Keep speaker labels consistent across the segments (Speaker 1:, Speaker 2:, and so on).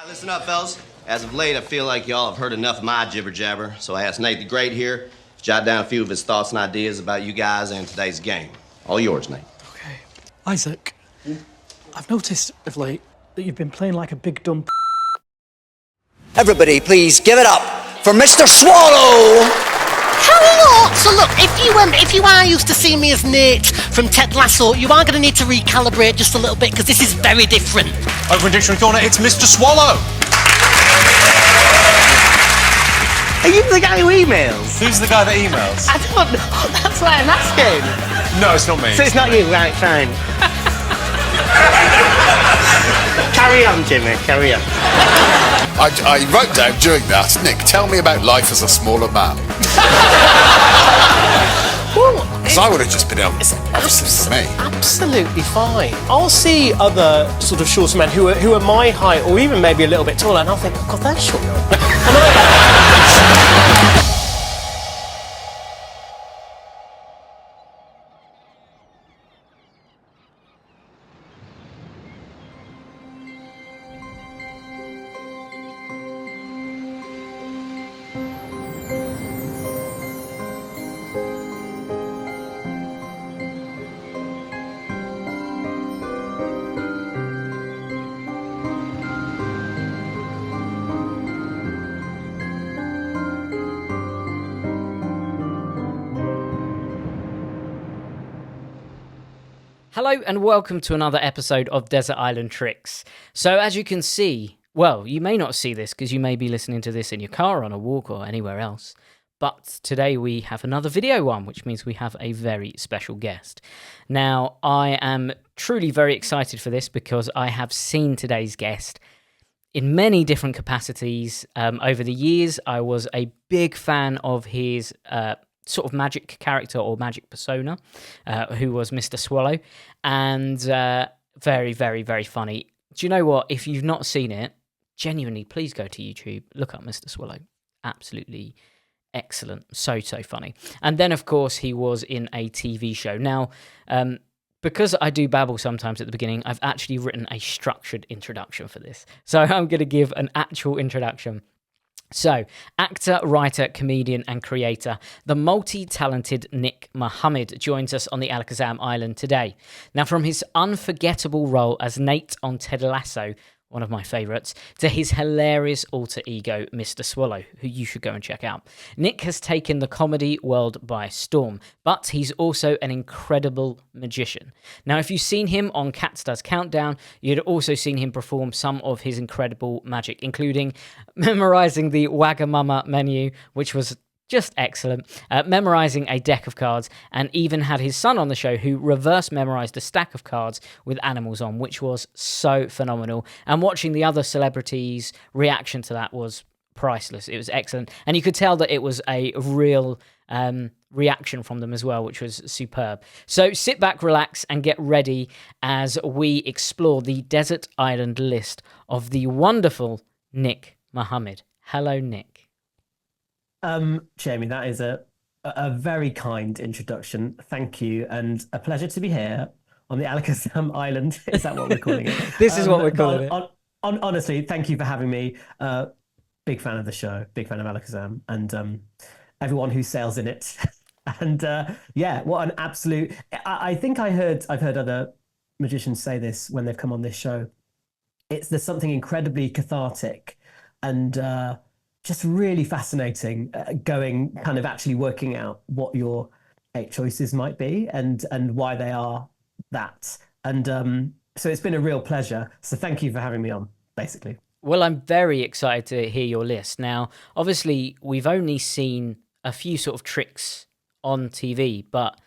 Speaker 1: Listen up, fellas. As of late, I feel like y'all have heard enough of my jibber-jabber, so I asked Nate the Great here to jot down a few of his thoughts and ideas about you guys and today's game. All yours, Nate.
Speaker 2: Okay. Isaac, I've noticed of late that you've been playing like a big dumb
Speaker 3: Everybody, please give it up for Mr. Swallow!
Speaker 4: Hello! So look, if you are used to seeing me as Nate from Ted Lasso, you are going to need to recalibrate just a little bit because this is very different.
Speaker 5: Over in Dictionary Corner, it's Mr. Swallow!
Speaker 4: Are you the guy who emails?
Speaker 5: Who's the guy that emails?
Speaker 4: I don't know, that's why I'm asking.
Speaker 5: No, it's not me.
Speaker 4: So it's not you, right, fine. Carry on, Jimmy, carry on.
Speaker 6: I wrote down during that, Nick, tell me about life as a smaller man. Because I would have just been able for me.
Speaker 7: Absolutely fine. I'll see other sort of shorter men who are my height or even maybe a little bit taller, and I'll think, oh God, they're short.
Speaker 8: Hello and welcome to another episode of Desert Island Tricks. So as you can see, well, you may not see this because you may be listening to this in your car, on a walk or anywhere else, but today we have another video one, which means we have a very special guest. Now, I am truly very excited for this because I have seen today's guest in many different capacities. Over the years, I was a big fan of his sort of magic character or magic persona, who was Mr. Swallow, and very, very, very funny. Do you know what? If you've not seen it, genuinely, please go to YouTube, look up Mr. Swallow. Absolutely excellent. So, so funny. And then, of course, he was in a TV show. Now, because I do babble sometimes at the beginning, I've actually written a structured introduction for this. So I'm going to give an actual introduction. So, actor, writer, comedian, and creator, the multi-talented Nick Mohammed joins us on the Alakazam Island today. Now, from his unforgettable role as Nate on Ted Lasso, one of my favourites, to his hilarious alter ego, Mr. Swallow, who you should go and check out. Nick has taken the comedy world by storm, but he's also an incredible magician. Now, if you've seen him on Cats Does Countdown, you'd also seen him perform some of his incredible magic, including memorising the Wagamama menu, which was just excellent, memorising a deck of cards, and even had his son on the show who reverse memorised a stack of cards with animals on, which was so phenomenal. And watching the other celebrities' reaction to that was priceless. It was excellent. And you could tell that it was a real reaction from them as well, which was superb. So sit back, relax, and get ready as we explore the desert island list of the wonderful Nick Mohammed. Hello, Nick.
Speaker 7: Jamie, that is a very kind introduction. Thank you, and a pleasure to be here on the Alakazam Island. Is that what we're calling it?
Speaker 8: This is what we're calling it.
Speaker 7: Honestly, thank you for having me. Big fan of the show, big fan of Alakazam, and everyone who sails in it. And yeah, what an absolute! I think I've heard other magicians say this when they've come on this show. There's something incredibly cathartic and just really fascinating, going kind of actually working out what your 8 choices might be and why they are that. And so it's been a real pleasure. So thank you for having me on, basically.
Speaker 8: Well, I'm very excited to hear your list. Now, obviously, we've only seen a few sort of tricks on TV, but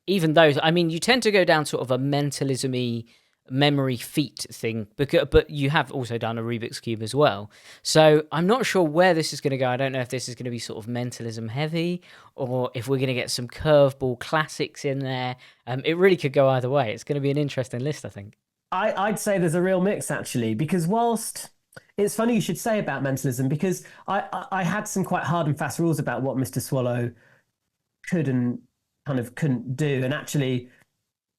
Speaker 8: even those, I mean, you tend to go down sort of a mentalism-y memory feat thing, but you have also done a Rubik's Cube as well. So I'm not sure where this is going to go. I don't know if this is going to be sort of mentalism heavy or if we're going to get some curveball classics in there. It really could go either way. It's going to be an interesting list, I think.
Speaker 7: I'd say there's a real mix, actually, because whilst it's funny you should say about mentalism, because I had some quite hard and fast rules about what Mr. Swallow could and kind of couldn't do. And actually,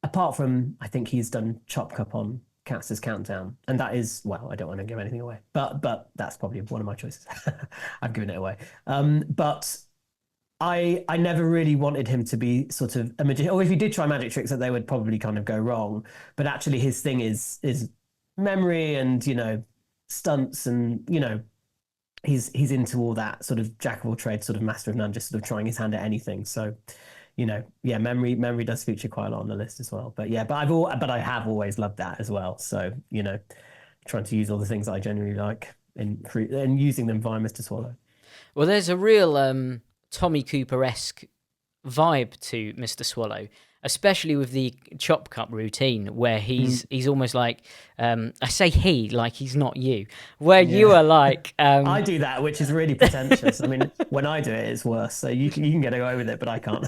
Speaker 7: apart from, I think he's done Chop Cup on Caster's Countdown, and that is, well, I don't want to give anything away, but that's probably one of my choices. I've given it away. But I never really wanted him to be sort of a magician, or if he did try magic tricks, that they would probably kind of go wrong. But actually, his thing is memory and, you know, stunts, and, you know, he's into all that sort of jack of all trades, sort of master of none, just sort of trying his hand at anything. So, you know, yeah, memory does feature quite a lot on the list as well. But yeah, but I have always loved that as well. So, you know, trying to use all the things that I genuinely like and using them via Mr. Swallow.
Speaker 8: Well, there's a real Tommy Cooper-esque vibe to Mr. Swallow, especially with the chop cup routine, where he's almost like, I say he, like he's not you, where you are like...
Speaker 7: I do that, which is really pretentious. I mean, when I do it, it's worse. So you can get away with it, but I can't.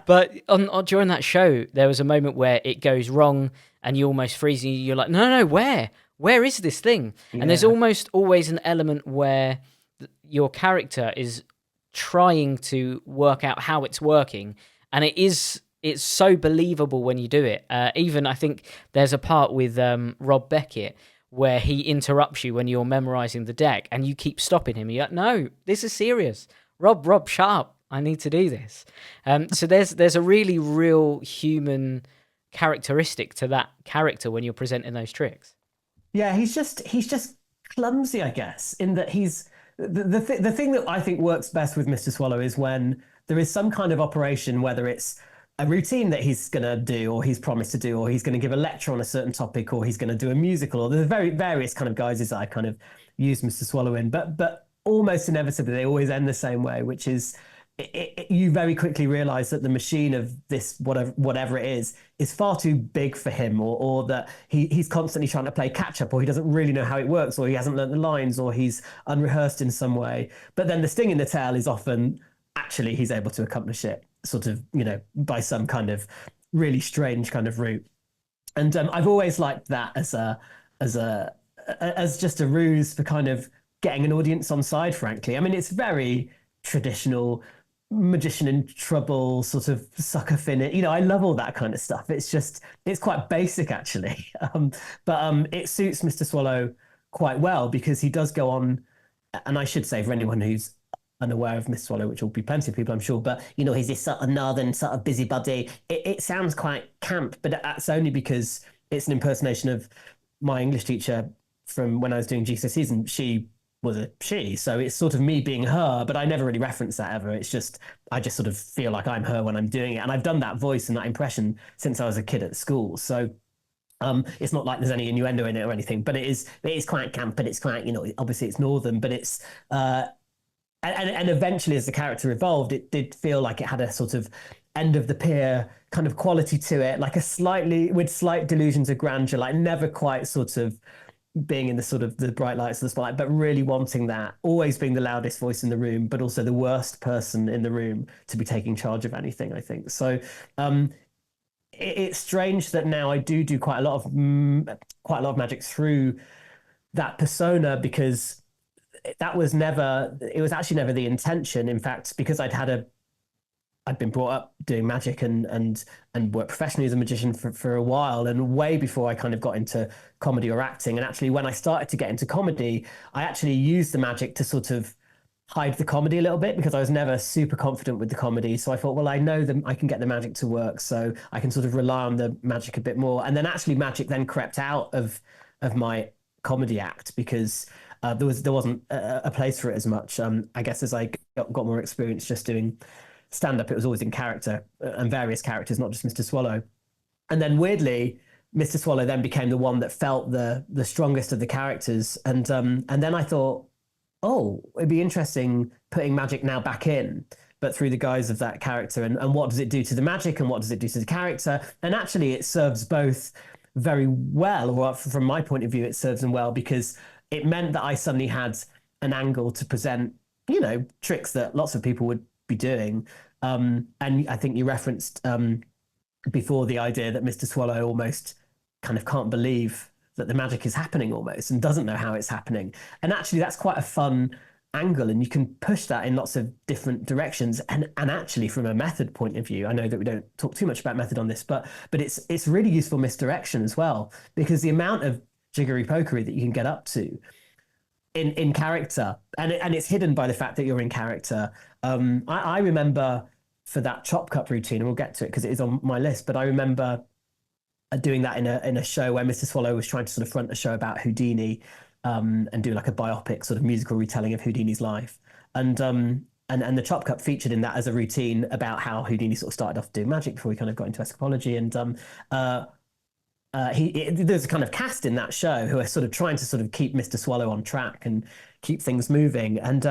Speaker 8: But during that show, there was a moment where it goes wrong and you almost freeze and you're like, no, where is this thing? Yeah. And there's almost always an element where your character is trying to work out how it's working, and it's so believable when you do it. Even I think there's a part with Rob Beckett where he interrupts you when you're memorizing the deck, and you keep stopping him. You're like, no, this is serious. Rob, shut up. I need to do this. So there's a really real human characteristic to that character when you're presenting those tricks.
Speaker 7: Yeah, he's just clumsy, I guess, in that he's the thing that I think works best with Mr. Swallow is when there is some kind of operation, whether it's a routine that he's going to do, or he's promised to do, or he's going to give a lecture on a certain topic, or he's going to do a musical, or there's various kind of guises that I kind of use Mr. Swallow in, but almost inevitably they always end the same way, which is you very quickly realize that the machine of this, whatever it is far too big for him, or that he's constantly trying to play catch up, or he doesn't really know how it works, or he hasn't learned the lines, or he's unrehearsed in some way. But then the sting in the tail is often actually he's able to accomplish it sort of, you know, by some kind of really strange kind of route. And I've always liked that as just a ruse for kind of getting an audience on side, frankly. I mean, it's very traditional magician in trouble, sort of sucker fin it. You know, I love all that kind of stuff. It's quite basic, actually. But it suits Mr. Swallow quite well, because he does go on, and I should say for anyone who's unaware of Mr. Swallow, which will be plenty of people, I'm sure, but, you know, he's this sort of northern sort of busybody. It sounds quite camp, but that's only because it's an impersonation of my English teacher from when I was doing GCSEs, and she was a she, so it's sort of me being her, but I never really reference that ever. It's just, I just sort of feel like I'm her when I'm doing it, and I've done that voice and that impression since I was a kid at school, so it's not like there's any innuendo in it or anything, but it is quite camp, but it's quite, you know, obviously it's northern, but it's and eventually as the character evolved, it did feel like it had a sort of end of the pier kind of quality to it, like with slight delusions of grandeur, like never quite sort of being in the sort of the bright lights of the spotlight, but really wanting that, always being the loudest voice in the room, but also the worst person in the room to be taking charge of anything, I think. So it's strange that now I do quite a lot of magic through that persona, because it was actually never the intention. In fact, because I'd been brought up doing magic and worked professionally as a magician for a while, and way before I kind of got into comedy or acting. And actually, when I started to get into comedy, I actually used the magic to sort of hide the comedy a little bit, because I was never super confident with the comedy. So I thought, well, I know that I can get the magic to work, so I can sort of rely on the magic a bit more. And then actually magic then crept out of my comedy act, because there wasn't a place for it as much. I guess as I got more experience just doing stand-up, it was always in character, and various characters, not just Mr. Swallow. And then weirdly, Mr. Swallow then became the one that felt the strongest of the characters. And then I thought, oh, it'd be interesting putting magic now back in, but through the guise of that character. And what does it do to the magic, and what does it do to the character? And actually it serves both very well, or from my point of view, it serves them well, because it meant that I suddenly had an angle to present, you know, tricks that lots of people would be doing. And I think you referenced before the idea that Mr. Swallow almost kind of can't believe that the magic is happening almost, and doesn't know how it's happening. And actually that's quite a fun angle, and you can push that in lots of different directions. And actually, from a method point of view, I know that we don't talk too much about method on this, but it's really useful misdirection as well, because the amount of jiggery pokery that you can get up to in character, and it's hidden by the fact that you're in character. I remember for that chop cup routine, and we'll get to it because it is on my list, but I remember doing that in a show where Mr. Swallow was trying to sort of front a show about Houdini, and do like a biopic sort of musical retelling of Houdini's life. And the chop cup featured in that as a routine about how Houdini sort of started off doing magic before he kind of got into escapology. And there's a kind of cast in that show who are sort of trying to sort of keep Mr. Swallow on track and keep things moving. And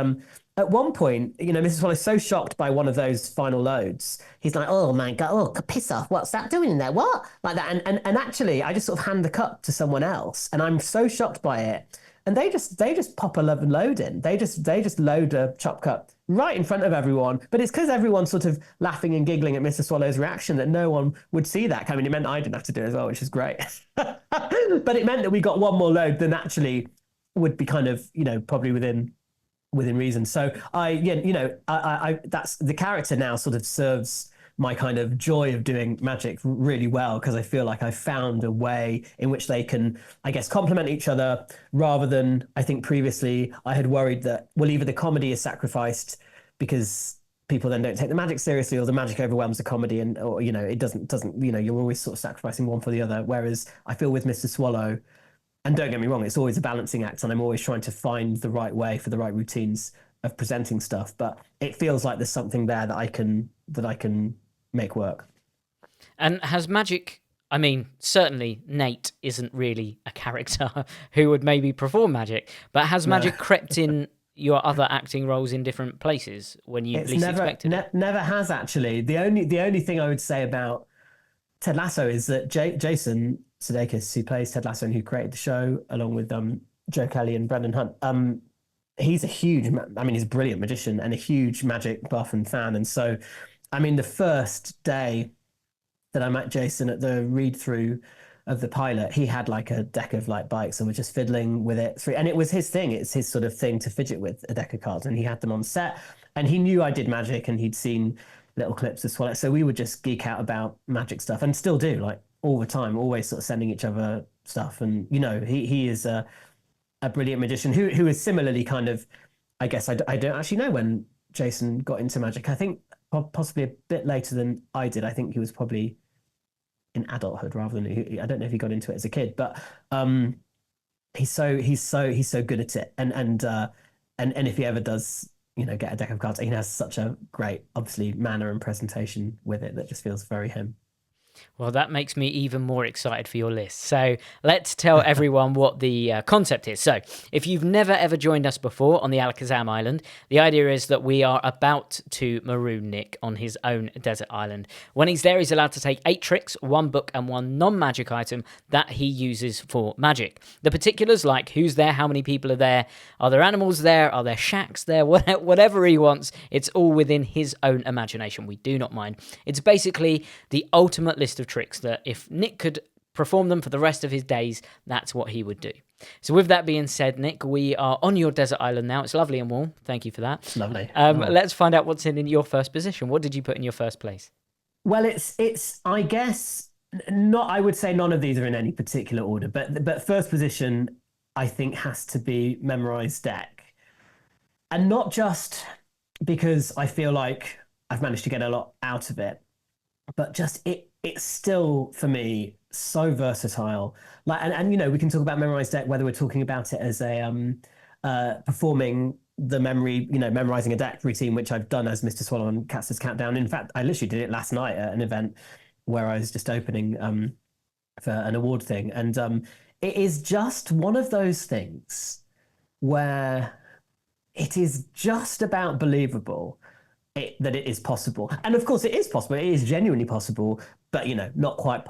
Speaker 7: at one point, Mr. Swallow's so shocked by one of those final loads, he's like, "Oh my God, oh, piss off, what's that doing in there? What?" Like that. And actually, I just sort of hand the cup to someone else, and I'm so shocked by it. And they just pop a load in. They just load a chop cup right in front of everyone. But it's because everyone's sort of laughing and giggling at Mr. Swallow's reaction that no one would see that coming. It meant I didn't have to do it as well, which is great. But it meant that we got one more load than actually would be kind of, probably within reason. So I that's the character now sort of serves my kind of joy of doing magic really well, because I feel like I found a way in which they can, I guess, complement each other, rather than, I think previously I had worried that, well, either the comedy is sacrificed because people then don't take the magic seriously, or the magic overwhelms the comedy, or it doesn't you're always sort of sacrificing one for the other. Whereas I feel with Mr. Swallow, and don't get me wrong, it's always a balancing act, and I'm always trying to find the right way for the right routines of presenting stuff, but it feels like there's something there that I can make work.
Speaker 8: And has magic, I mean, certainly Nate isn't really a character who would maybe perform magic, but has magic crept in your other acting roles in different places when you least expected it?
Speaker 7: Never has, actually. The only thing I would say about Ted Lasso is that Jason Sudeikis, who plays Ted Lasso and who created the show along with Joe Kelly and Brendan Hunt, he's he's a brilliant magician and a huge magic buff and fan. And so, I mean, the first day that I met Jason at the read-through of the pilot, he had like a deck of like bikes and was just fiddling with it through. And it was his thing. It's his sort of thing to fidget with a deck of cards. And he had them on set. And he knew I did magic, and he'd seen little clips of Swallow. So we would just geek out about magic stuff, and still do, like all the time, always sort of sending each other stuff. And, he is a brilliant magician who is similarly kind of, I guess I don't actually know when Jason got into magic. I think possibly a bit later than I did. I think he was probably in adulthood rather than, I don't know if he got into it as a kid, but he's so good at it. And if he ever does, get a deck of cards, he has such a great, obviously, manner and presentation with it that just feels very him.
Speaker 8: Well, that makes me even more excited for your list. So let's tell everyone what the concept is. So if you've never ever joined us before on the Alakazam Island, the idea is that we are about to maroon Nick on his own desert island. When he's there, he's allowed to take 8 tricks, 1 book and 1 non-magic item that he uses for magic. The particulars, like who's there, how many people are there animals there, are there shacks there, whatever he wants, it's all within his own imagination. We do not mind. It's basically the ultimate list of tricks that if Nick could perform them for the rest of his days, that's what he would do. So with that being said, Nick, we are on your desert island now. It's lovely and warm. Thank you for that.
Speaker 7: It's lovely.
Speaker 8: Let's find out what's in your first position. What did you put in your first place?
Speaker 7: Well, it's I guess not. I would say none of these are in any particular order, but first position I think has to be memorised deck, and not just because I feel like I've managed to get a lot out of it, but just it's still, for me, so versatile. Like, and we can talk about memorised deck, whether we're talking about it as a performing the memorising a deck routine, which I've done as Mr. Swallow and Cat's Countdown. In fact, I literally did it last night at an event where I was just opening for an award thing. And it is just one of those things where it is just about believable that it is possible. And of course it is possible. It is genuinely possible, but not quite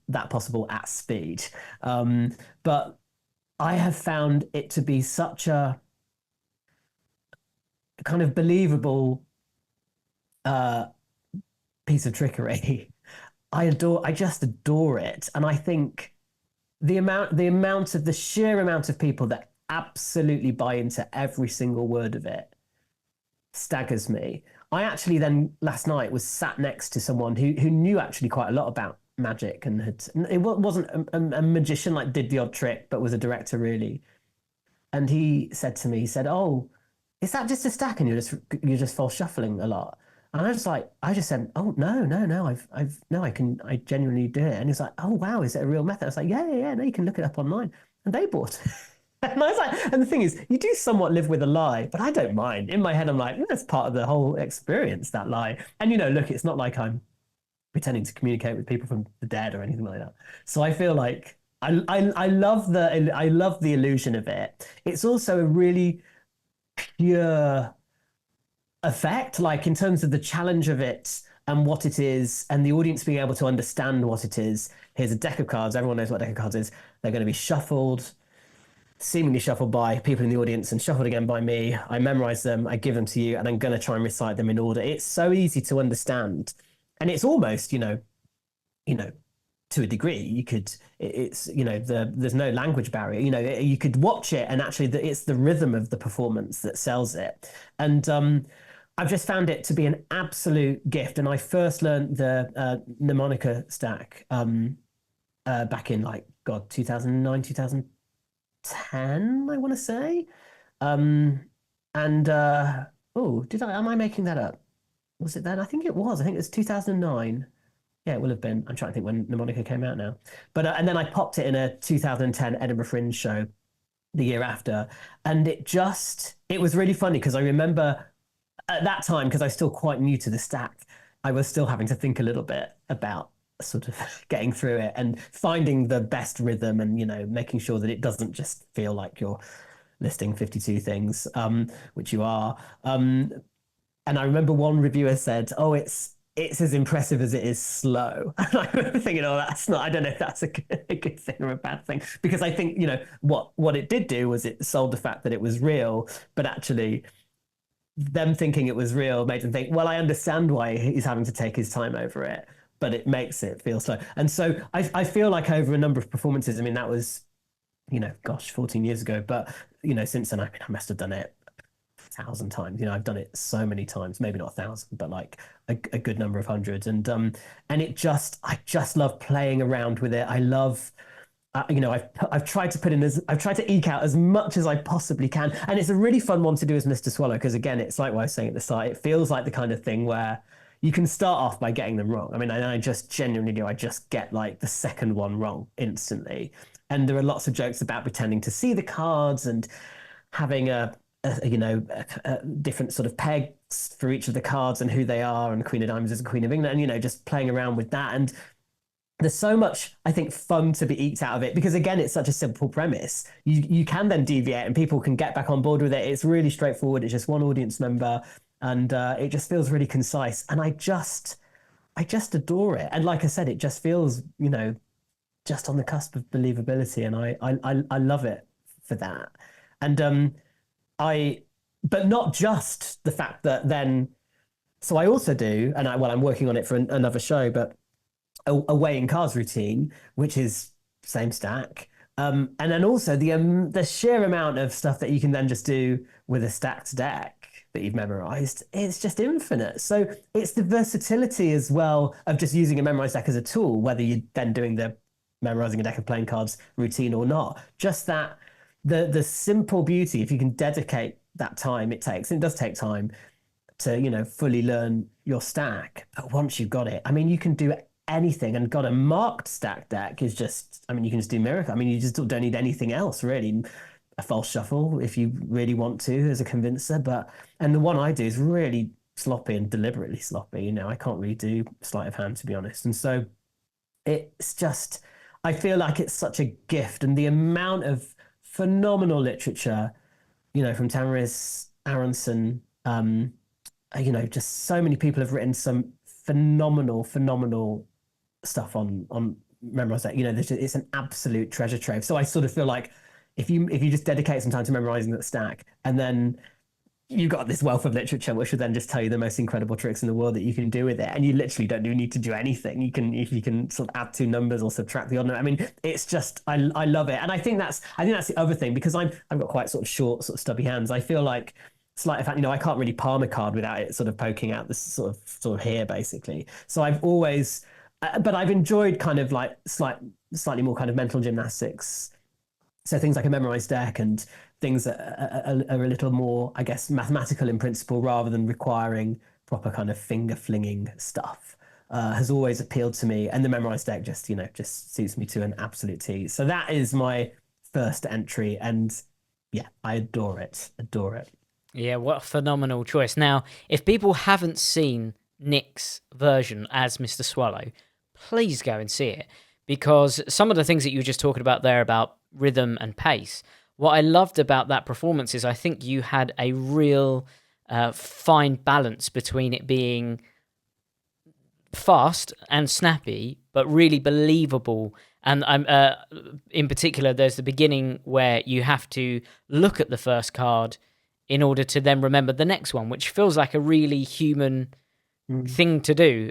Speaker 7: that possible at speed. But I have found it to be such a kind of believable piece of trickery. I just adore it. And I think the sheer amount of people that absolutely buy into every single word of it staggers me. I actually then last night was sat next to someone who knew actually quite a lot about magic and wasn't a magician, like did the odd trick, but was a director really. And he said to me, he said, "Oh, is that just a stack and you're just false shuffling a lot?" And I just said, "Oh, no, I genuinely do it." And he's like, "Oh, wow, is it a real method?" I was like, yeah, no, you can look it up online. And they bought it. And I was like, and the thing is, you do somewhat live with a lie, but I don't mind. In my head, I'm like, that's part of the whole experience, that lie. And, look, it's not like I'm pretending to communicate with people from the dead or anything like that. So I feel like I love the illusion of it. It's also a really pure effect, like in terms of the challenge of it and what it is, and the audience being able to understand what it is. Here's a deck of cards. Everyone knows what a deck of cards is. They're going to be shuffled, seemingly shuffled by people in the audience and shuffled again by me. I memorize them, I give them to you, and I'm going to try and recite them in order. It's so easy to understand. And it's almost, to a degree, you could, there's no language barrier. You could watch it and actually it's the rhythm of the performance that sells it. And I've just found it to be an absolute gift. And I first learned the mnemonica stack back in 2009, 2010, I want to say. Am I making that up? Was it then? I think it was. I think it was 2009. Yeah, it will have been. I'm trying to think when mnemonica came out now. But and then I popped it in a 2010 Edinburgh Fringe show the year after. And it was really funny because I remember at that time, because I was still quite new to the stack, I was still having to think a little bit about sort of getting through it and finding the best rhythm and, making sure that it doesn't just feel like you're listing 52 things, which you are. And I remember one reviewer said, "Oh, it's as impressive as it is slow." And I remember thinking, "Oh, that's not. I don't know if that's a good thing or a bad thing," because I think what it did do was it sold the fact that it was real, but actually, them thinking it was real made them think, "Well, I understand why he's having to take his time over it, but it makes it feel slow." And so I feel like over a number of performances, I mean, that was, 14 years ago, but since then, I must have done it 1,000 times. I've done it so many times, maybe not 1,000, but like a good number of hundreds. And I just love playing around with it. I love, I've tried to eke out as much as I possibly can. And it's a really fun one to do as Mr. Swallow, because again, it's like what I was saying at the start, it feels like the kind of thing where you can start off by getting them wrong. I mean, I just genuinely do. I just get like the second one wrong instantly. And there are lots of jokes about pretending to see the cards and having a different sort of pegs for each of the cards and who they are, and Queen of Diamonds is a Queen of England, and just playing around with that. And there's so much, I think, fun to be eked out of it, because again, it's such a simple premise. You can then deviate and people can get back on board with it. It's really straightforward. It's just one audience member, and it just feels really concise. And I just adore it. And like I said, it just feels, just on the cusp of believability, and I love it for that. And but not just the fact that then, so I also do, and I'm working on it for another show, but a weighing cards routine, which is same stack. And then also the sheer amount of stuff that you can then just do with a stacked deck that you've memorized, it's just infinite. So it's the versatility as well of just using a memorized deck as a tool, whether you're then doing the memorizing a deck of playing cards routine or not. Just that the simple beauty, if you can dedicate that time it takes, and it does take time to, fully learn your stack. But once you've got it, I mean, you can do anything, and got a marked stack deck is just, I mean, you can just do miracle. I mean, you just don't need anything else really. A false shuffle if you really want to as a convincer, and the one I do is really sloppy and deliberately sloppy. I can't really do sleight of hand, to be honest. And so it's just, I feel like it's such a gift, and the amount of phenomenal literature, from Tamaris, Aronson, just so many people have written some phenomenal stuff on memorized deck. It's an absolute treasure trove. So I sort of feel like if you just dedicate some time to memorizing that stack, and then you've got this wealth of literature which will then just tell you the most incredible tricks in the world that you can do with it, and you literally don't need to do anything. You can sort of add two numbers or subtract the odd number. I mean, it's just I love it, and I think that's the other thing, because I've got quite sort of short, sort of stubby hands. I feel like slight of fact, I can't really palm a card without it sort of poking out this sort of here, basically. So I've always, but I've enjoyed kind of like slightly more kind of mental gymnastics. So things like a memorised deck and things that are a little more, I guess, mathematical in principle, rather than requiring proper kind of finger flinging stuff, has always appealed to me. And the memorised deck just suits me to an absolute T. So that is my first entry, and yeah, I adore it.
Speaker 8: Yeah, what a phenomenal choice. Now, if people haven't seen Nick's version as Mr. Swallow, please go and see it, because some of the things that you were just talking about there about rhythm and pace, what I loved about that performance is I think you had a real fine balance between it being fast and snappy, but really believable. And in particular, there's the beginning where you have to look at the first card in order to then remember the next one, which feels like a really human thing to do,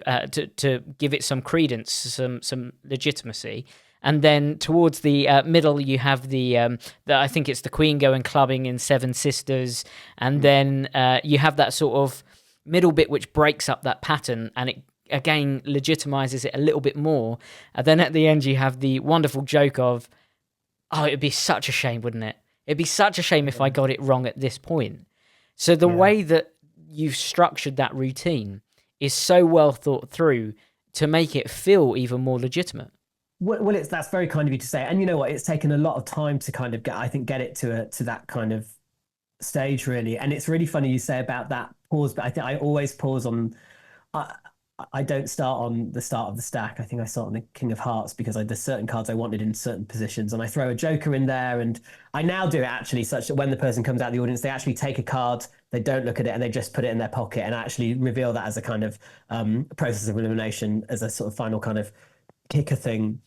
Speaker 8: to give it some credence, some legitimacy. And then towards the middle, you have the I think it's the Queen going clubbing in Seven Sisters, and then you have that sort of middle bit which breaks up that pattern, and it again legitimizes it a little bit more. And then at the end, you have the wonderful joke of, "Oh, it'd be such a shame, wouldn't it? It'd be such a shame if I got it wrong at this point." So the way that you've structured that routine is so well thought through to make it feel even more legitimate.
Speaker 7: Well, that's very kind of you to say, and you know what? It's taken a lot of time to kind of get it to that kind of stage, really. And it's really funny you say about that pause, but I think I always pause on. I don't start on the start of the stack. I think I start on the King of Hearts, because there's certain cards I wanted in certain positions, and I throw a Joker in there. And I now do it actually such that when the person comes out of the audience, they actually take a card, they don't look at it, and they just put it in their pocket, and actually reveal that as a kind of process of elimination, as a sort of final kind of kicker thing.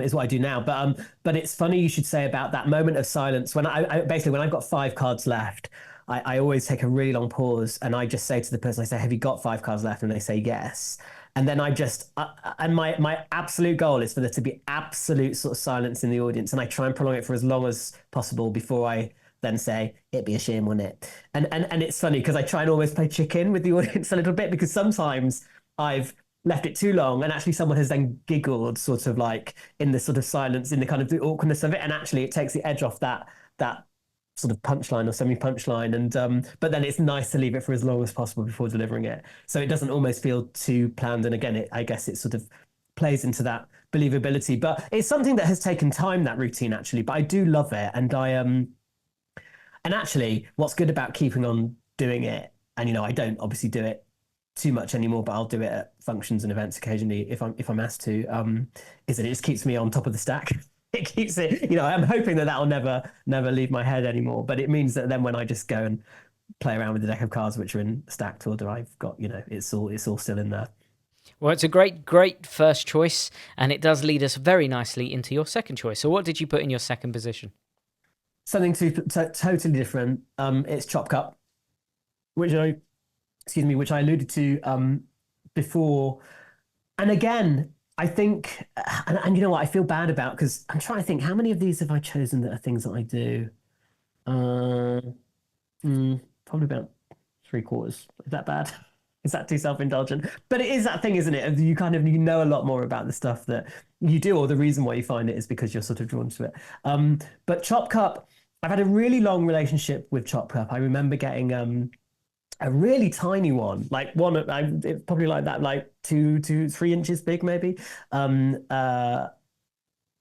Speaker 7: Is what I do now, but it's funny you should say about that moment of silence when I basically, when I've got 5 cards left, I always take a really long pause, and I just say to the person, I say, "Have you got 5 cards left?" And they say yes, and then I just and my absolute goal is for there to be absolute sort of silence in the audience, and I try and prolong it for as long as possible before I then say, "It'd be a shame, wouldn't it?" And it's funny because I try and always play chicken with the audience a little bit, because sometimes I've left it too long, and actually someone has then giggled sort of like in the sort of silence, in the kind of the awkwardness of it, and actually it takes the edge off that sort of punchline or semi-punchline, and but then it's nice to leave it for as long as possible before delivering it, so it doesn't almost feel too planned. And again, I guess it sort of plays into that believability, but it's something that has taken time, that routine, actually, but I do love it. And and actually what's good about keeping on doing it, and I don't obviously do it too much anymore, but I'll do it at functions and events occasionally if I'm asked to, is that it just keeps me on top of the stack. It keeps it, I'm hoping that'll never leave my head anymore, but it means that then when I just go and play around with the deck of cards which are in stacked order, I've got, it's all still in there.
Speaker 8: Well, it's a great first choice, and it does lead us very nicely into your second choice. So what did you put in your second position?
Speaker 7: Something totally different. It's Chop Cup, which I alluded to before. And again, I think, and you know what, I feel bad about, because I'm trying to think, how many of these have I chosen that are things that I do? Probably about 3/4. Is that bad? Is that too self-indulgent? But it is that thing, isn't it? You kind of, know a lot more about the stuff that you do, or the reason why you find it is because you're sort of drawn to it. But Chop Cup, I've had a really long relationship with Chop Cup. I remember getting a really tiny one, like it's probably like that, like 2 to 3 inches big, maybe. When I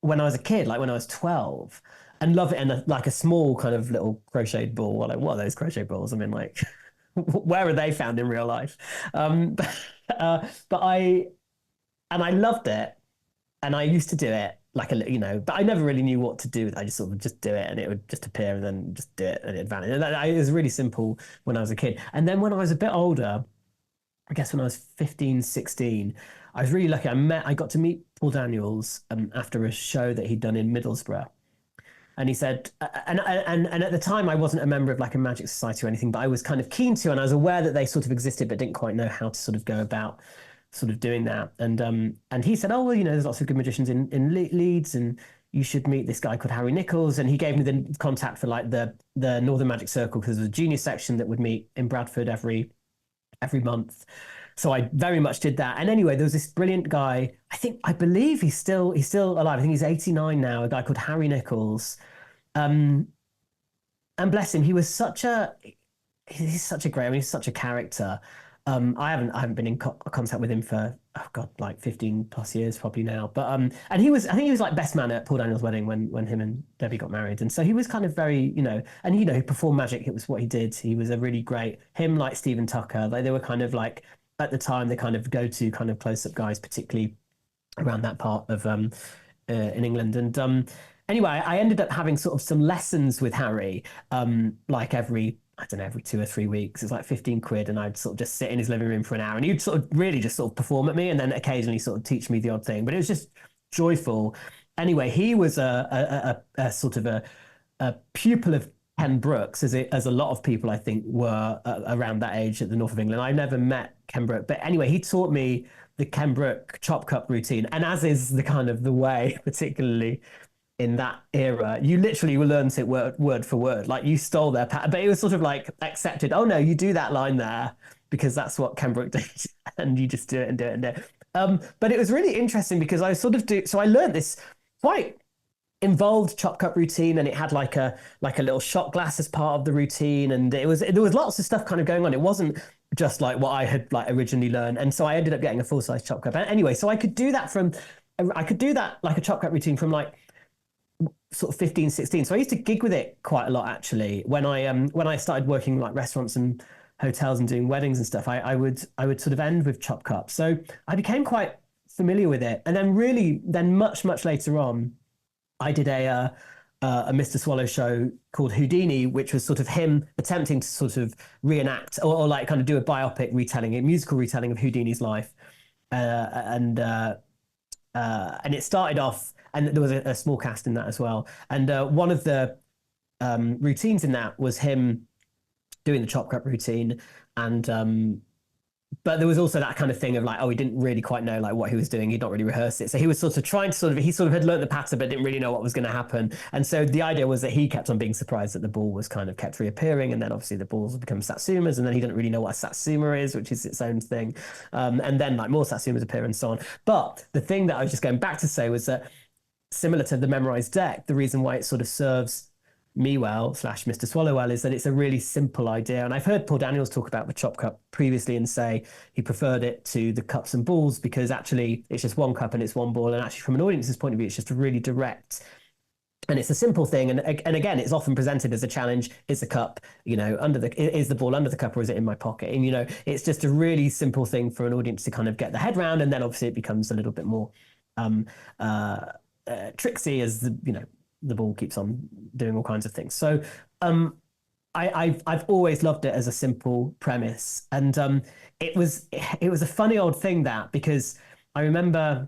Speaker 7: was a kid, like when I was 12, and love it. And like a small kind of little crocheted ball. Well, like, what are those crochet balls? I mean, like, where are they found in real life? But I loved it, and I used to do it like but I never really knew what to do with it. I just sort of just do it, and it would just appear, and then just do it, and it'd vanish. And it was really simple when I was a kid. And then when I was a bit older, I guess when I was 15, 16, I was really lucky. I got to meet Paul Daniels after a show that he'd done in Middlesbrough. And he said, and at the time I wasn't a member of like a magic society or anything, but I was kind of keen to, and I was aware that they sort of existed, but didn't quite know how to sort of go about sort of doing that. And he said, oh, well, you know, there's lots of good magicians in Leeds, and you should meet this guy called Harry Nichols. And he gave me the contact for like the Northern Magic Circle, because there's a junior section that would meet in Bradford every month. So I very much did that. And anyway, there was this brilliant guy. I believe he's still alive. I think he's 89 now. A guy called Harry Nichols. And bless him, he's such a great. I mean, he's such a character. I haven't been in contact with him for like 15 plus years probably now. But and I think he was like best man at Paul Daniels' wedding when him and Debbie got married. And so he was kind of very, you know, and you know, he performed magic. It was what he did. He was a really great, him like Stephen Tucker. Like they were kind of like, at the time, the kind of go-to kind of close-up guys, particularly around that part of in England. And anyway, I ended up having sort of some lessons with Harry, like every 2 or 3 weeks. It's like 15 quid, and I'd sort of just sit in his living room for an hour, and he'd sort of really just sort of perform at me, and then occasionally sort of teach me the odd thing. But it was just joyful. Anyway, he was a sort of a pupil of Ken Brooks, as a lot of people I think were around that age at the north of England. I never met Ken Brook, but anyway, he taught me the Ken Brook chop cup routine, and as is the kind of the way, particularly in that era, you literally learned it word for word, like you stole their pattern, but it was sort of like accepted. Oh no, you do that line there because that's what Ken Brook did, and you just do it and do it and do it. But it was really interesting because I sort of so I learned this quite involved chop cup routine, and it had like a little shot glass as part of the routine, and there was lots of stuff kind of going on. It wasn't just like what I had like originally learned, and so I ended up getting a full-size chop cup. And anyway, so I could do that like a chop cup routine from like sort of 15, 16. So I used to gig with it quite a lot actually. When I started working like restaurants and hotels and doing weddings and stuff, I would sort of end with chop cup. So I became quite familiar with it, and then much later on, I did a Mr. Swallow show called Houdini, which was sort of him attempting to sort of reenact or like kind of do a biopic retelling, a musical retelling of Houdini's life. And it started off, and there was a small cast in that as well. And one of the routines in that was him doing the chop cup routine, and but there was also that kind of thing of like, oh, he didn't really quite know like what he was doing. He'd not really rehearsed it. So he was sort of trying to he had learned the pattern, but didn't really know what was going to happen. And so the idea was that he kept on being surprised that the ball was kind of kept reappearing. And then obviously the balls would become satsumas. And then he didn't really know what a satsuma is, which is its own thing. And then like more satsumas appear and so on. But the thing that I was just going back to say was that similar to the memorized deck, the reason why it sort of serves me well / Mr. Swallow well is that it's a really simple idea. And I've heard Paul Daniels talk about the chop cup previously and say he preferred it to the cups and balls because actually it's just one cup and it's one ball, and actually from an audience's point of view it's just a really direct, and it's a simple thing, and again it's often presented as a challenge. Is the cup, you know, is the ball under the cup, or is it in my pocket? And you know, it's just a really simple thing for an audience to kind of get their head around, and then obviously it becomes a little bit more tricksy as the ball keeps on doing all kinds of things. So I've always loved it as a simple premise, and it was a funny old thing that, because I remember,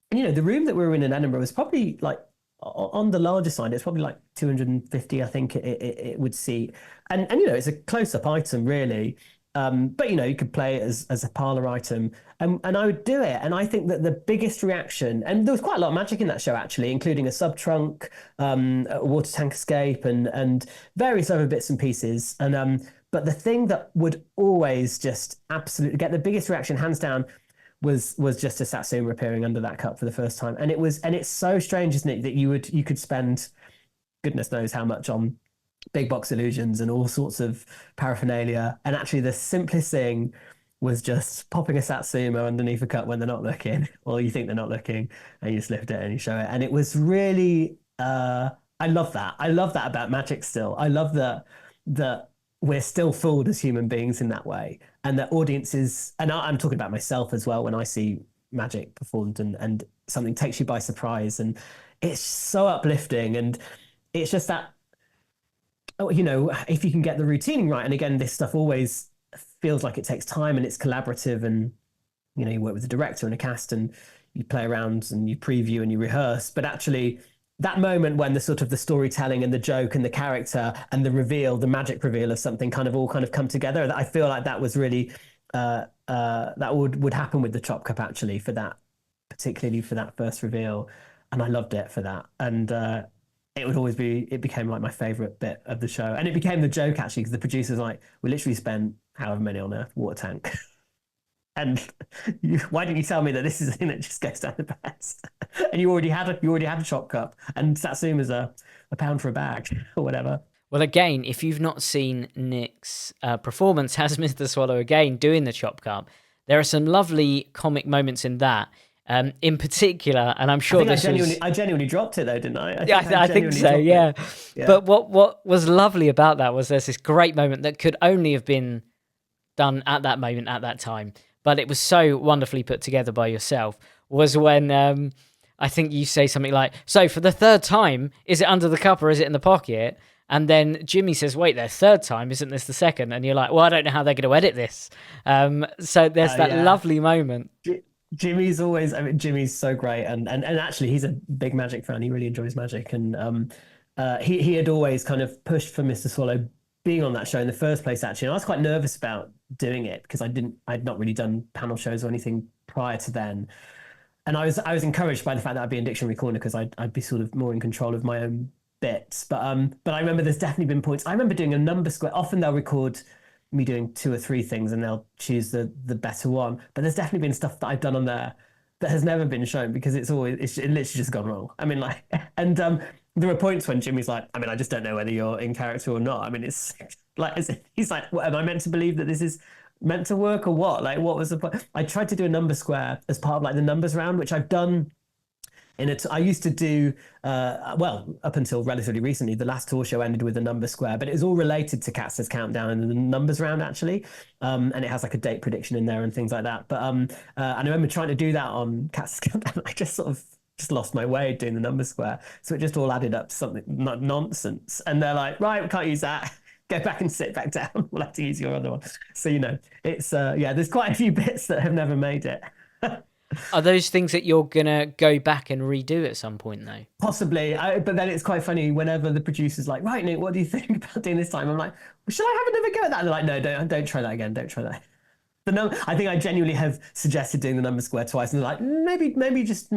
Speaker 7: the room that we were in Edinburgh was probably like on the larger side. It's probably like 250, I think it would seat, and it's a close-up item really. But you could play it as a parlor item, and I would do it. And I think that the biggest reaction, and there was quite a lot of magic in that show actually, including a sub trunk, a water tank escape, and various other bits and pieces. And but the thing that would always just absolutely get the biggest reaction, hands down, was just a satsuma appearing under that cup for the first time. And it's so strange, isn't it, that you could spend goodness knows how much on big box illusions and all sorts of paraphernalia, and actually the simplest thing was just popping a satsuma underneath a cup when they're not looking, or you think they're not looking, and you just lift it and you show it. And it was really I love that about magic still. I love that we're still fooled as human beings in that way, and that audiences, and I'm talking about myself as well, when I see magic performed and something takes you by surprise, and it's so uplifting. And it's just that, if you can get the routine right, and again, this stuff always feels like it takes time and it's collaborative, and you work with the director and a cast and you play around and you preview and you rehearse, but actually that moment when the sort of the storytelling and the joke and the character and the reveal, the magic reveal of something kind of all kind of come together. I feel like that was really that would happen with the Chop Cup actually for that, particularly for that first reveal, and I loved it for that. And it became like my favorite bit of the show, and it became the joke actually because the producers like, we literally spent however many on a water tank. And why didn't you tell me that this is the thing that just goes down the best? And you already had a Chop Cup, and satsumas are £1 for a bag or whatever.
Speaker 8: Well, again, if you've not seen Nick's performance as Mr. Swallow again doing the Chop Cup, there are some lovely comic moments in that. In particular, and I'm sure
Speaker 7: I genuinely dropped it though, didn't I?
Speaker 8: I think so. Yeah. But what was lovely about that was there's this great moment that could only have been done at that moment at that time, but it was so wonderfully put together by yourself. Was when I think you say something like, "So for the third time, is it under the cup or is it in the pocket?" And then Jimmy says, "Wait, their third time, isn't this the second?" And you're like, "Well, I don't know how they're going to edit this." So there's that lovely moment.
Speaker 7: Jimmy's so great, and actually he's a big Magic fan. He really enjoys Magic, and he had always kind of pushed for Mr. Swallow being on that show in the first place. Actually, and I was quite nervous about doing it because I'd not really done panel shows or anything prior to then, and I was encouraged by the fact that I'd be in Dictionary Corner because I'd be sort of more in control of my own bits. But I remember there's definitely been points. I remember doing a number square. Often they'll record me doing 2 or 3 things and they'll choose the better one. But there's definitely been stuff that I've done on there that has never been shown because it literally just gone wrong. I mean, like, and there were points when Jimmy's like, I mean, I just don't know whether you're in character or not. I mean, it's like, he's like, what, am I meant to believe that this is meant to work or what? Like, what was the point? I tried to do a number square as part of like the numbers round, which I've done. I used to do, up until relatively recently, the last tour show ended with a number square, but it was all related to Catster's Countdown and the numbers round, actually. And it has like a date prediction in there and things like that. But and I remember trying to do that on Catster's Countdown. I just sort of lost my way doing the number square. So it just all added up to something nonsense. And they're like, right, we can't use that. Go back and sit back down. We'll have to use your other one. So, it's, there's quite a few bits that have never made it.
Speaker 8: Are those things that you're going to go back and redo at some point, though? Possibly.
Speaker 7: But then it's quite funny whenever the producer's like, right, Nick, what do you think about doing this time? I'm like, well, should I have another go at that? And they're like, no, don't try that again. Don't try that. I think I genuinely have suggested doing the number square twice, and they're like, maybe just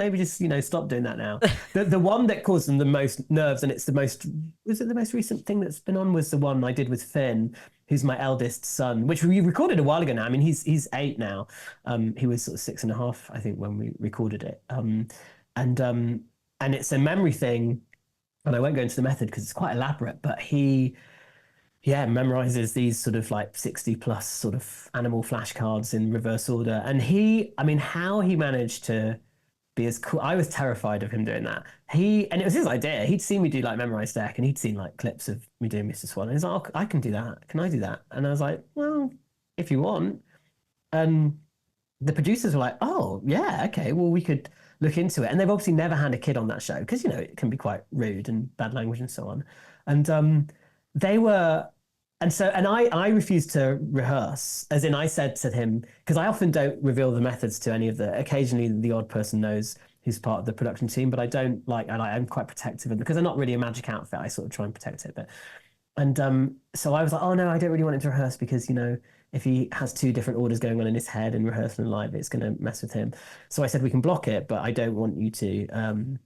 Speaker 7: stop doing that now. The one that caused them the most nerves, and the most recent thing that's been on was the one I did with Finn, who's my eldest son, which we recorded a while ago now. I mean, he's 8 now. He was sort of 6.5, I think, when we recorded it. And it's a memory thing, and I won't go into the method because it's quite elaborate, but he memorizes these sort of like 60 plus sort of animal flashcards in reverse order. And how he managed to be as cool. I was terrified of him doing that. And it was his idea. He'd seen me do like memorized deck, and he'd seen like clips of me doing Mr. Swan. And he's like, oh, I can do that. Can I do that? And I was like, well, if you want. And the producers were like, oh, yeah, okay, well, we could look into it. And they've obviously never had a kid on that show because, it can be quite rude and bad language and so on. And I refused to rehearse, as in I said to him, because I often don't reveal the methods to any of occasionally the odd person knows who's part of the production team, but I don't I'm quite protective of them because they're not really a magic outfit. I sort of try and protect it. So I was like, oh no, I don't really want him to rehearse because, if he has 2 different orders going on in his head and rehearsal and live, it's going to mess with him. So I said, we can block it, but I don't want you to,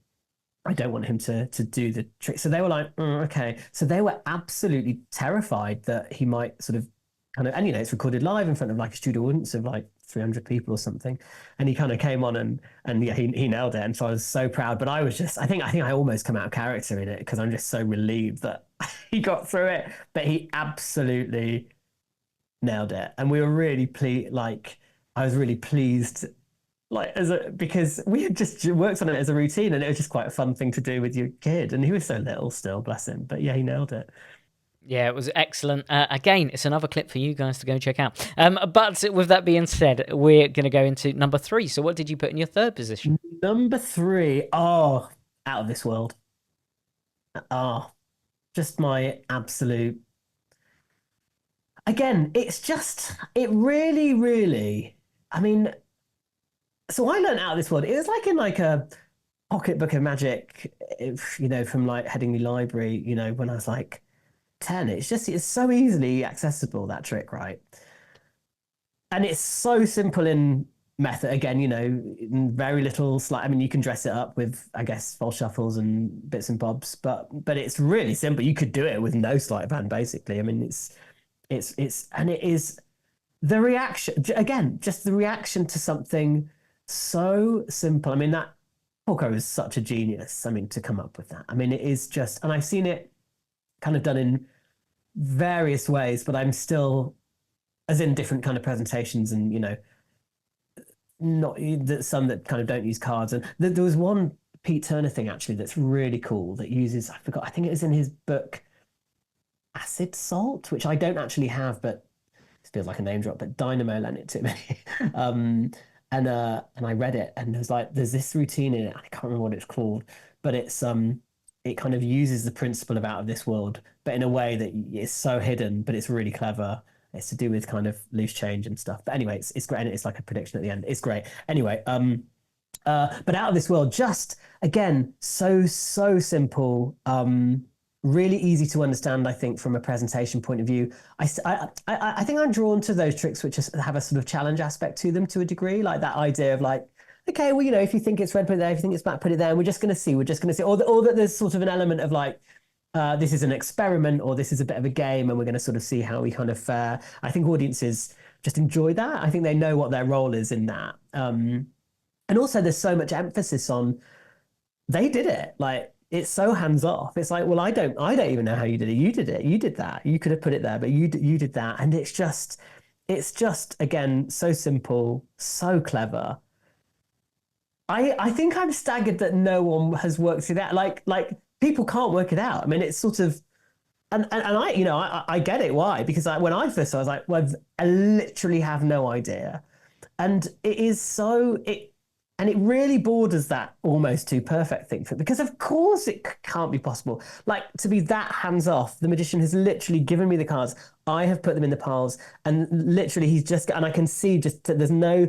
Speaker 7: I don't want him to do the trick. So they were like, okay. So they were absolutely terrified that he might sort of and it's recorded live in front of like a studio audience of like 300 people or something. And he kind of came on and yeah, he nailed it. And so I was so proud, but I was just, I think I almost come out of character in it because I'm just so relieved that he got through it, but he absolutely nailed it. And we were really I was really pleased because we had just worked on it as a routine, and it was just quite a fun thing to do with your kid. And he was so little still, bless him. But yeah, he nailed it.
Speaker 8: Yeah, it was excellent. Again, it's another clip for you guys to go check out. But with that being said, we're going to go into number 3. So what did you put in your 3rd position?
Speaker 7: Number 3, out of this world. Just my absolute... Again, it really, really... I mean... So I learned Out of This World. It was like in like a pocketbook of magic, from like Headingley Library, when I was like 10. It's so easily accessible, that trick, right? And it's so simple in method. Again, very little slight. I mean, you can dress it up with, I guess, false shuffles and bits and bobs, but it's really simple. You could do it with no sleight of hand, basically. I mean, and it is the reaction, again, just the reaction to something so simple. I mean, that Hawko is such a genius. I mean, to come up with that. I mean, it is just, and I've seen it kind of done in various ways, but I'm still, as in different kind of presentations, and not some that kind of don't use cards. And there was one Pete Turner thing actually that's really cool that uses, I forgot, I think it was in his book Acid Salt, which I don't actually have, but it feels like a name drop, but Dynamo lent it to me. And I read it, and there's this routine in it. I can't remember what it's called, but it kind of uses the principle of out of this world, but in a way that is so hidden, but it's really clever. It's to do with kind of loose change and stuff. But anyway, it's great, and it's like a prediction at the end. It's great. Anyway, but out of this world, just again, so simple. Really easy to understand, I think, from a presentation point of view. I think I'm drawn to those tricks which have a sort of challenge aspect to them to a degree, like that idea of like, okay, well, if you think it's red, put it there. If you think it's black, put it there. And we're just going to see. Or that there's sort of an element of like, this is an experiment, or this is a bit of a game, and we're going to sort of see how we kind of fare. I think audiences just enjoy that. I think they know what their role is in that. And also there's so much emphasis on, they did it. Like, it's so hands off. It's like, well, I don't even know how you did it. You did it. You did that. You could have put it there, but you did that. And it's just again, so simple, so clever. I think I'm staggered that no one has worked it out. Like people can't work it out. I mean, it's sort of, and I get it why, because when I first saw it, I was like, well, I literally have no idea. And it is and it really borders that almost too perfect thing for it, because of course it can't be possible. Like, to be that hands off, the magician has literally given me the cards. I have put them in the piles, and literally and I can see there's no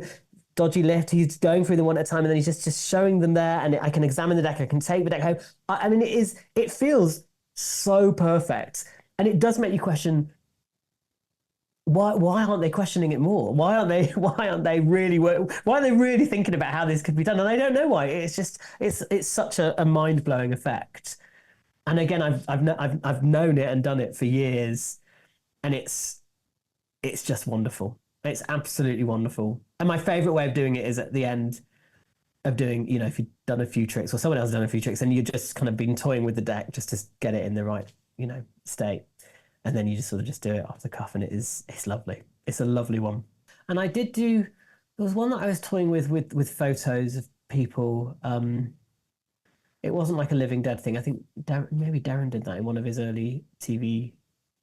Speaker 7: dodgy lift. He's going through them one at a time, and then he's just showing them there, and I can examine the deck. I can take the deck home. I mean, it feels so perfect, and it does make you question, why aren't they questioning it more? Why aren't they really thinking about how this could be done? And I don't know why. It's just it's such a mind-blowing effect. And again, I've known it and done it for years, and it's just wonderful. It's absolutely wonderful. And my favorite way of doing it is at the end of doing, if you've done a few tricks, or someone else has done a few tricks, and you've just kind of been toying with the deck just to get it in the right, state. And then you just sort of just do it off the cuff, and it's lovely. It's a lovely one. And I did there was one that I was toying with photos of people. It wasn't like a Living Dead thing. I think maybe Darren did that in one of his early TV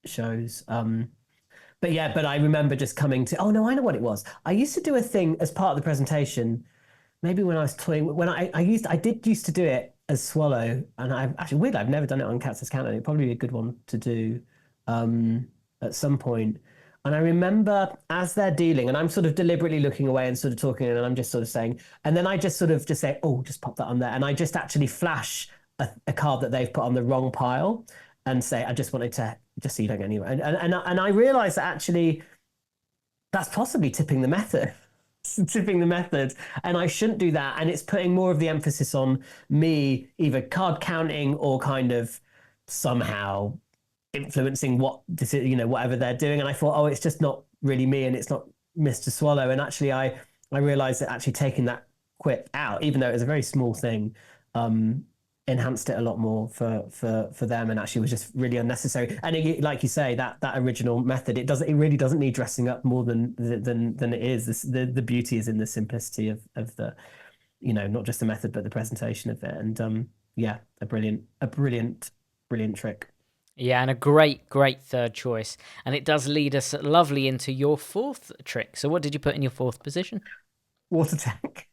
Speaker 7: shows. But I remember just coming to, oh no, I know what it was. I used to do a thing as part of the presentation, maybe when I was toying, when I did used to do it as Swallow, and I've never done it on Cats as Countdown. It'd probably be a good one to do at some point. And I remember as they're dealing, and I'm sort of deliberately looking away and sort of talking, and I'm just sort of saying, and then I just sort of just say, oh, just pop that on there. And I just actually flash a card that they've put on the wrong pile and say, I just wanted to, just so you don't get anywhere. And I realized that actually that's possibly tipping the method. And I shouldn't do that. And it's putting more of the emphasis on me either card counting or kind of somehow influencing whatever they're doing. And I thought, oh, it's just not really me, and it's not Mr. Swallow. And actually I realized that actually taking that quip out, even though it was a very small thing, enhanced it a lot more for them, and actually was just really unnecessary. And like you say, that original method, it really doesn't need dressing up more than it is. The beauty is in the simplicity of the, not just the method but the presentation of it. And a brilliant trick.
Speaker 8: Yeah, and a great third choice. And it does lead us lovely into your fourth trick. So what did you put in your fourth position?
Speaker 7: Water tank.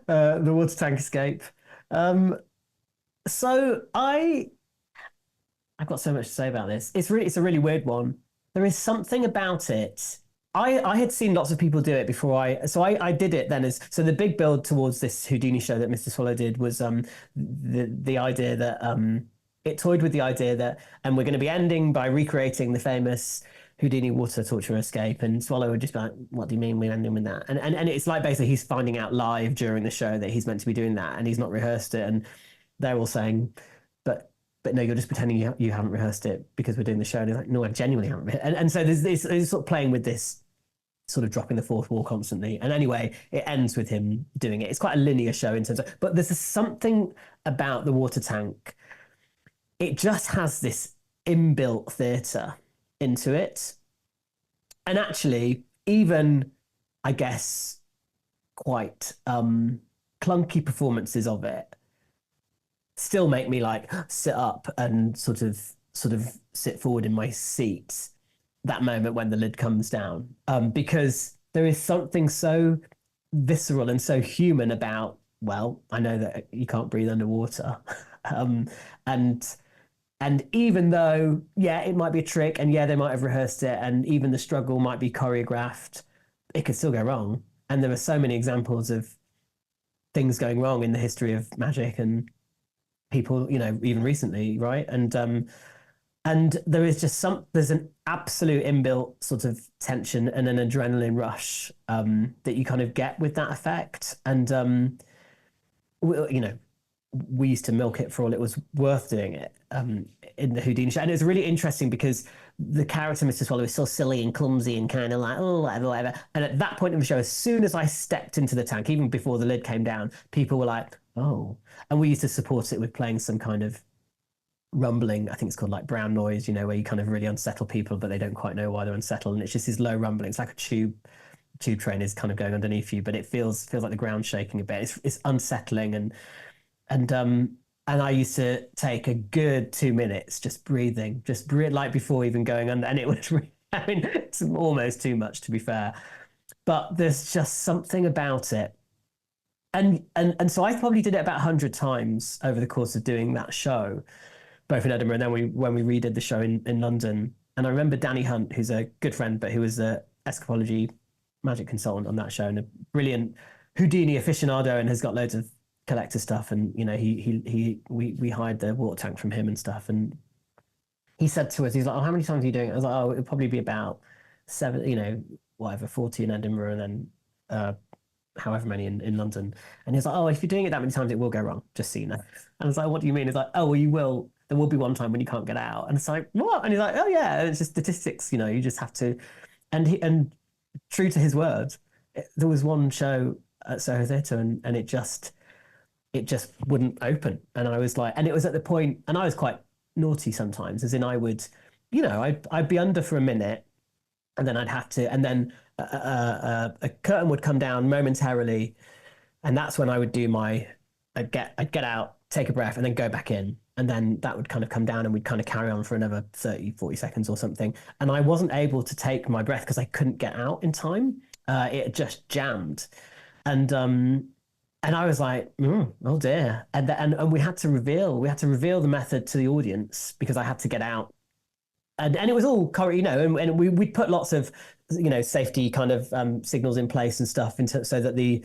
Speaker 7: The water tank escape. So I've got so much to say about this. It's a really weird one. There is something about it I had seen lots of people do it before I did it then so the big build towards this Houdini show that Mr. Swallow did was the idea that it toyed with the idea that and we're going to be ending by recreating the famous Houdini water torture escape, and Swallow would just be like, what do you mean we're ending with that? And it's like basically he's finding out live during the show that he's meant to be doing that and he's not rehearsed it, and they're all saying but no, you're just pretending you haven't rehearsed it because we're doing the show. And he's like, no, I genuinely haven't rehearsed. And so there's this sort of playing with this sort of dropping the fourth wall constantly. And anyway, it ends with him doing it. It's quite a linear show in terms of, but there's something about the water tank. It just has this inbuilt theatre into it. And actually, even, I guess, quite clunky performances of it still make me like sit up and sort of sit forward in my seat that moment when the lid comes down, because there is something so visceral and so human about, well, I know that you can't breathe underwater. And even though, yeah, it might be a trick and yeah, they might have rehearsed it and even the struggle might be choreographed, it could still go wrong. And there are so many examples of things going wrong in the history of magic and people, you know, even recently, right? And there is just there's an absolute inbuilt sort of tension and an adrenaline rush that you kind of get with that effect. And you know, we used to milk it for all it was worth doing it in the Houdini show. And it was really interesting because the character Mr. Swallow is so silly and clumsy and kind of like, oh, whatever. And at that point in the show, as soon as I stepped into the tank, even before the lid came down, people were like, oh. And we used to support it with playing some kind of rumbling, I think it's called like brown noise, you know, where you kind of really unsettle people, but they don't quite know why they're unsettled. And it's just this low rumbling. It's like a tube train is kind of going underneath you, but it feels like the ground's shaking a bit. It's unsettling. And I used to take a good 2 minutes just breathing, like before even going under. And it was, I mean, it's almost too much to be fair, but there's just something about it. And so I probably did it about 100 times over the course of doing that show, both in Edinburgh and then when we redid the show in London. And I remember Danny Hunt, who's a good friend, but who was a escapology magic consultant on that show and a brilliant Houdini aficionado and has got loads of collector stuff. And, you know, we hired the water tank from him and stuff. And he said to us, he's like, oh, how many times are you doing it? I was like, oh, it'll probably be about 7, you know, whatever, 40 in Edinburgh and then however many in London. And he's like, oh, if you're doing it that many times, it will go wrong, just so you know. And I was like, what do you mean? He's like, oh, well, you will. There will be one time when you can't get out. And it's like, what? And he's like, oh, yeah, it's just statistics, you know, you just have to. And true to his word, there was one show at Soho Theatre and it just wouldn't open. And I was like, and it was at the point, and I was quite naughty sometimes, as in I would, you know, I'd be under for a minute and then I'd have to, and then a curtain would come down momentarily, and that's when I would do I'd get out, take a breath, and then go back in, and then that would kind of come down, and we'd kind of carry on for another 30-40 seconds or something. And I wasn't able to take my breath because I couldn't get out in time. It just jammed, and I was like, oh dear, and we had to reveal the method to the audience because I had to get out. And it was all, you know, and we'd put lots of, you know, safety kind of signals in place and stuff so that the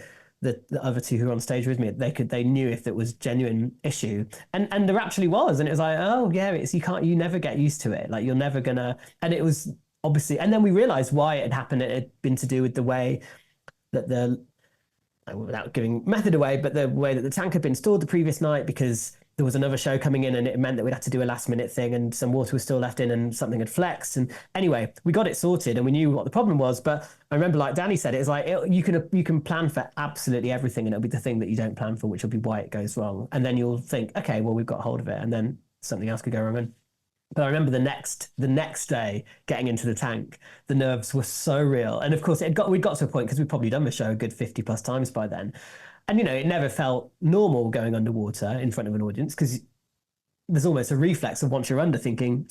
Speaker 7: other two who were on stage with me, they knew if it was genuine issue. And there actually was. And it was like, oh yeah, you never get used to it. Like you're never gonna, and it was obviously, and then we realized why it had happened. It had been to do with the way that without giving method away, but the way that the tank had been stored the previous night, because there was another show coming in and it meant that we'd have to do a last minute thing and some water was still left in and something had flexed. And anyway, we got it sorted and we knew what the problem was. But I remember, like Danny said, it's like you can plan for absolutely everything and it'll be the thing that you don't plan for, which will be why it goes wrong. And then you'll think, okay, well, we've got hold of it, and then something else could go wrong. But I remember the next day getting into the tank, the nerves were so real. And of course we'd got to a point, because we'd probably done the show a good 50 plus times by then. And, you know, it never felt normal going underwater in front of an audience, because there's almost a reflex of once you're under thinking,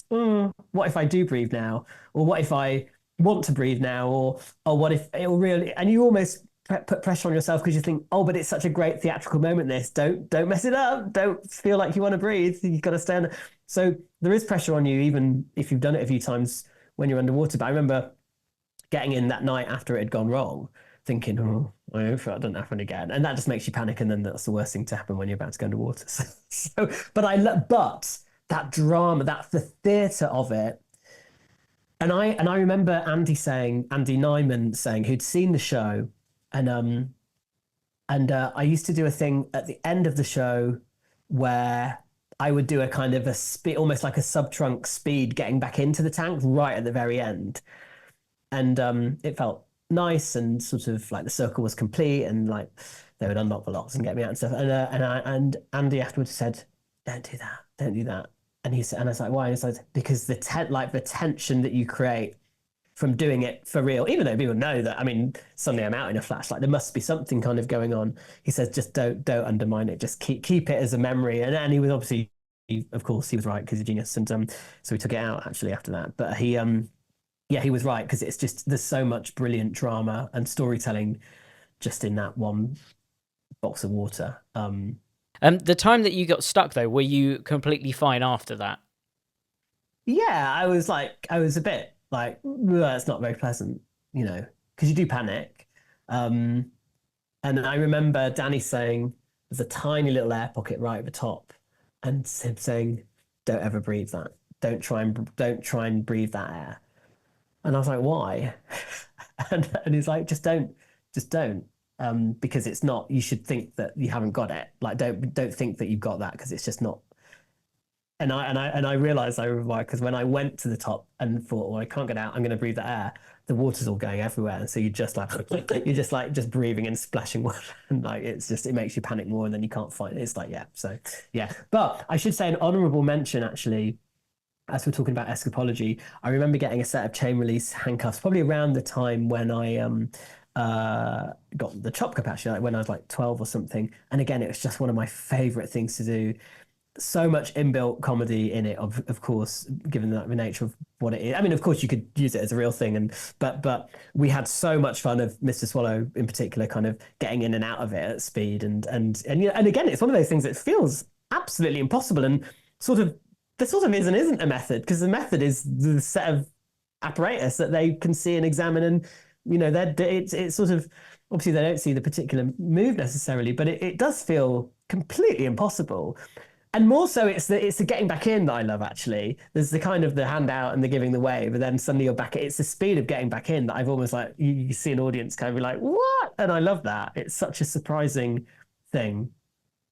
Speaker 7: what if I do breathe now? Or what if I want to breathe now? Or what if it'll really, and you almost put pressure on yourself because you think, oh, but it's such a great theatrical moment, this, don't mess it up. Don't feel like you want to breathe. You've got to stay under. So there is pressure on you, even if you've done it a few times when you're underwater. But I remember getting in that night after it had gone wrong, thinking, oh, I hope that doesn't happen again. And that just makes you panic. And then that's the worst thing to happen when you're about to go underwater. So but that drama, that's the theatre of it. And I remember Andy Nyman saying, who'd seen the show, and I used to do a thing at the end of the show where I would do a kind of a speed, almost like a sub-trunk speed, getting back into the tank right at the very end. And it felt nice, and sort of like the circle was complete, and like they would unlock the locks and get me out and stuff. And Andy afterwards said, don't do that. And he said, and I was like, why? And he said, because the tension that you create from doing it for real, even though people know that, I mean, suddenly I'm out in a flash, like there must be something kind of going on. He says, just don't undermine it. Just keep it as a memory. And he was obviously, of course, he was right because he's a genius. And so we took it out actually after that. But he was right, because it's just, there's so much brilliant drama and storytelling just in that one box of water.
Speaker 8: The time that you got stuck though, were you completely fine after that?
Speaker 7: Yeah, I was a bit like, it's not very pleasant, because you do panic. And I remember Danny saying, there's a tiny little air pocket right at the top, and him saying, don't ever breathe that. Don't try and breathe that air. And I was like, why? and he's like, just don't. Because it's not, you should think that you haven't got it. Like, don't think that you've got that, because it's just not. And I realized why, because when I went to the top and thought, well, I can't get out, I'm going to breathe the air, the water's all going everywhere. And so you're just breathing and splashing water. And like, it makes you panic more, and then you can't find it. It's like, yeah. So yeah. But I should say an honorable mention, actually, as we're talking about escapology, I remember getting a set of chain release handcuffs probably around the time when I got the chop capacity, like when I was like 12 or something. And again, it was just one of my favorite things to do. So much inbuilt comedy in it, of course, given the nature of what it is. I mean, of course, you could use it as a real thing, but we had so much fun of Mr. Swallow in particular, kind of getting in and out of it at speed, and again, it's one of those things that feels absolutely impossible, and there sort of is and isn't a method, because the method is the set of apparatus that they can see and examine, and it's sort of, obviously they don't see the particular move necessarily, but it does feel completely impossible. And more so, it's the getting back in that I love, actually. There's the kind of the handout and the giving the way, but then suddenly you're back. It's the speed of getting back in that I've almost like, you see an audience kind of be like, what? And I love that. It's such a surprising thing.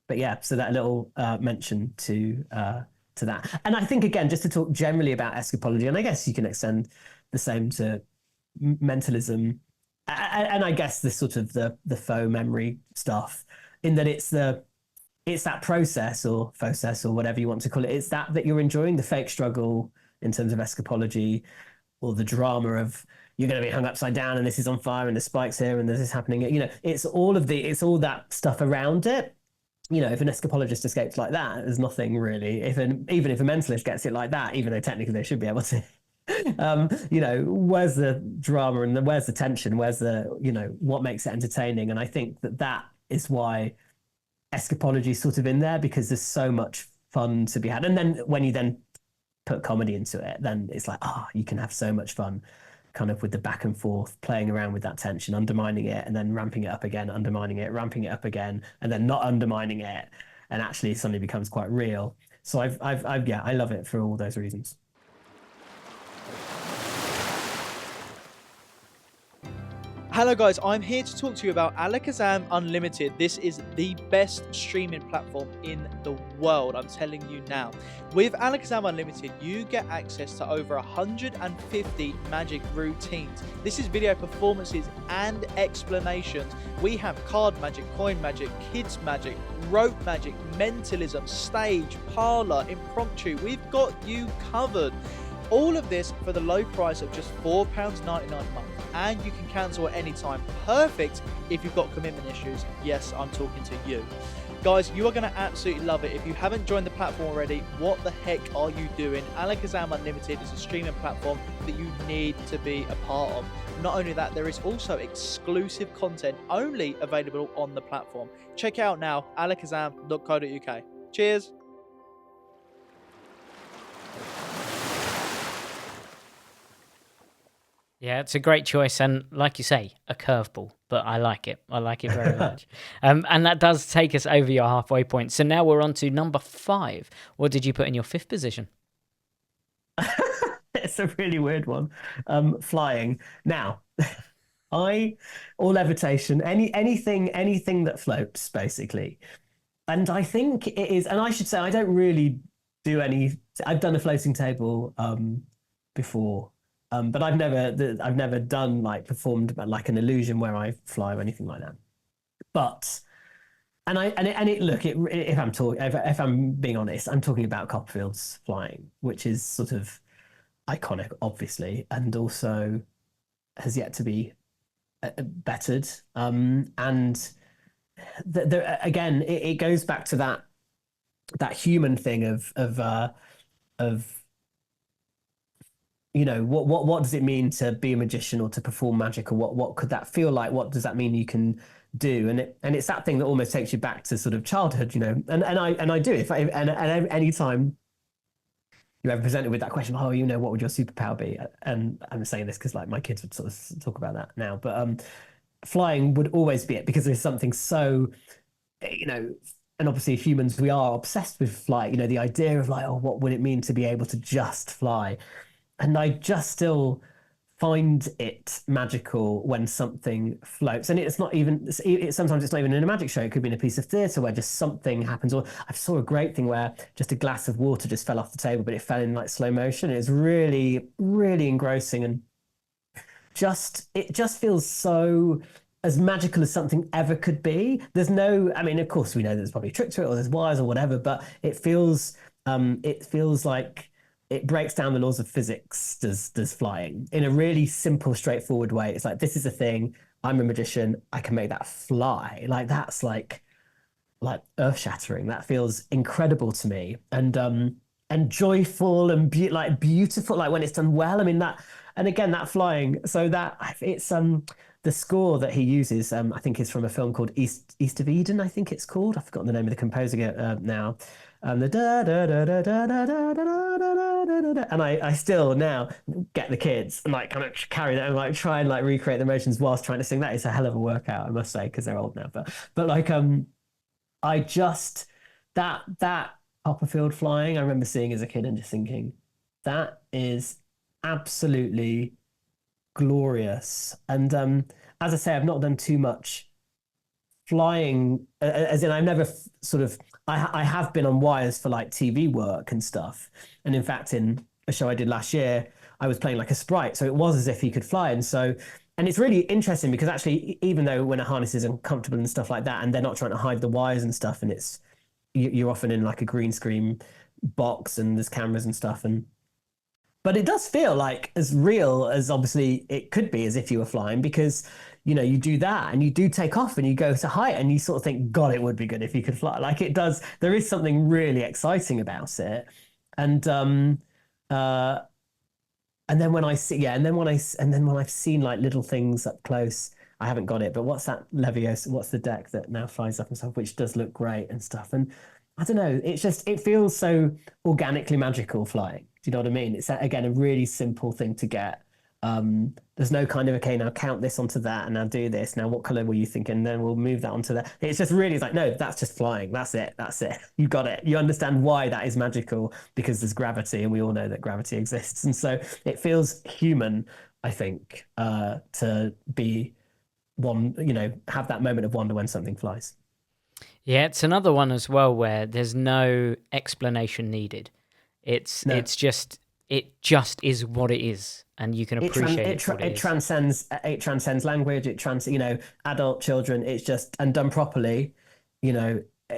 Speaker 7: But yeah, so that little mention to that. And I think, again, just to talk generally about escapology, and I guess you can extend the same to mentalism, and I guess the sort of the faux memory stuff, in that it's that process or process or whatever you want to call it. It's that you're enjoying the fake struggle in terms of escapology, or the drama of you're going to be hung upside down and this is on fire and the spikes here and this is happening. It's all that stuff around it. If an escapologist escapes like that, there's nothing really. Even if a mentalist gets it like that, even though technically they should be able to, where's the drama and where's the tension? Where's what makes it entertaining? And I think that is why escapology is sort of in there, because there's so much fun to be had. And then when you then put comedy into it, then it's like, you can have so much fun kind of with the back and forth, playing around with that tension, undermining it, and then ramping it up again, undermining it, ramping it up again, and then not undermining it, and actually suddenly becomes quite real. So I love it for all those reasons.
Speaker 9: Hello guys, I'm here to talk to you about Alakazam Unlimited. This is the best streaming platform in the world, I'm telling you now. With Alakazam Unlimited, you get access to over 150 magic routines. This is video performances and explanations. We have card magic, coin magic, kids magic, rope magic, mentalism, stage, parlor, impromptu. We've got you covered. All of this for the low price of just £4.99 a month, and you can cancel at any time. Perfect if you've got commitment issues. Yes, I'm talking to you. Guys, you are going to absolutely love it. If you haven't joined the platform already, what the heck are you doing? Alakazam Unlimited is a streaming platform that you need to be a part of. Not only that, there is also exclusive content only available on the platform. Check it out now, alakazam.co.uk. Cheers.
Speaker 8: Yeah, it's a great choice, and like you say, a curveball, but I like it. I like it very much. And that does take us over your halfway point. So now we're on to number 5. What did you put in your 5th position?
Speaker 7: It's a really weird one. Flying. Now, or levitation, anything that floats, basically. And I think it is, and I should say I don't really do any. I've done a floating table before, but I've never done like performed like an illusion where I fly or anything like that. But if I'm being honest, I'm talking about Copperfield's flying, which is sort of iconic, obviously, and also has yet to be bettered. And again, it goes back to that human thing of what does it mean to be a magician or to perform magic, or what could that feel like? What does that mean you can do? And it's that thing that almost takes you back to sort of childhood, and I do and any time you're ever presented with that question, what would your superpower be? And I'm saying this because like my kids would sort of talk about that now, but flying would always be it, because there's something so, and obviously humans, we are obsessed with flight, the idea of like, oh, what would it mean to be able to just fly? And I just still find it magical when something floats. And it's not even, sometimes it's not even in a magic show. It could be in a piece of theatre where just something happens. Or I saw a great thing where just a glass of water just fell off the table, but it fell in like slow motion. It was really, really engrossing, and it just feels so as magical as something ever could be. There's no, I mean, of course we know there's probably a trick to it, or there's wires or whatever, but it feels like it breaks down the laws of physics, does flying, in a really simple, straightforward way. It's like, this is a thing, I'm a magician, I can make that fly. Like, that's like earth-shattering. That feels incredible to me, and joyful and beautiful, like when it's done well. I mean, that, and again, that flying, so that it's the score that he uses, I think, is from a film called East of Eden, I think it's called. I've forgotten the name of the composer now. The da da da da da da da da da da, and I still now get the kids and like kind of carry that and like try and like recreate the emotions whilst trying to sing that. It's a hell of a workout, I must say, because they're old now. But like I just that Copperfield flying, I remember seeing as a kid and just thinking, that is absolutely glorious. And as I say, I've not done too much flying, as in I've never sort of, I have been on wires for like TV work and stuff. And in fact, in a show I did last year, I was playing like a sprite. So it was as if he could fly. And it's really interesting because actually, even though when a harness is uncomfortable and stuff like that, and they're not trying to hide the wires and stuff, and you're often in like a green screen box and there's cameras and stuff, but it does feel like as real as obviously it could be, as if you were flying, because you do that and you do take off and you go to height and you sort of think, God, it would be good if you could fly. Like, it does. There is something really exciting about it. And then when I've seen like little things up close, I haven't got it, but what's that Leviosa? What's the deck that now flies up and stuff, which does look great and stuff. And I don't know, it feels so organically magical, flying. Do you know what I mean? It's, again, a really simple thing to get. There's no kind of, okay, now count this onto that and now do this. Now, what color were you thinking? Then we'll move that onto that. It's just really, it's like, no, that's just flying. That's it. You got it. You understand why that is magical, because there's gravity, and we all know that gravity exists. And so it feels human, I think, to be have that moment of wonder when something flies.
Speaker 8: Yeah, it's another one as well where there's no explanation needed. It just is what it is, and you can appreciate it.
Speaker 7: It transcends language. It adult, children. It's just, and done properly,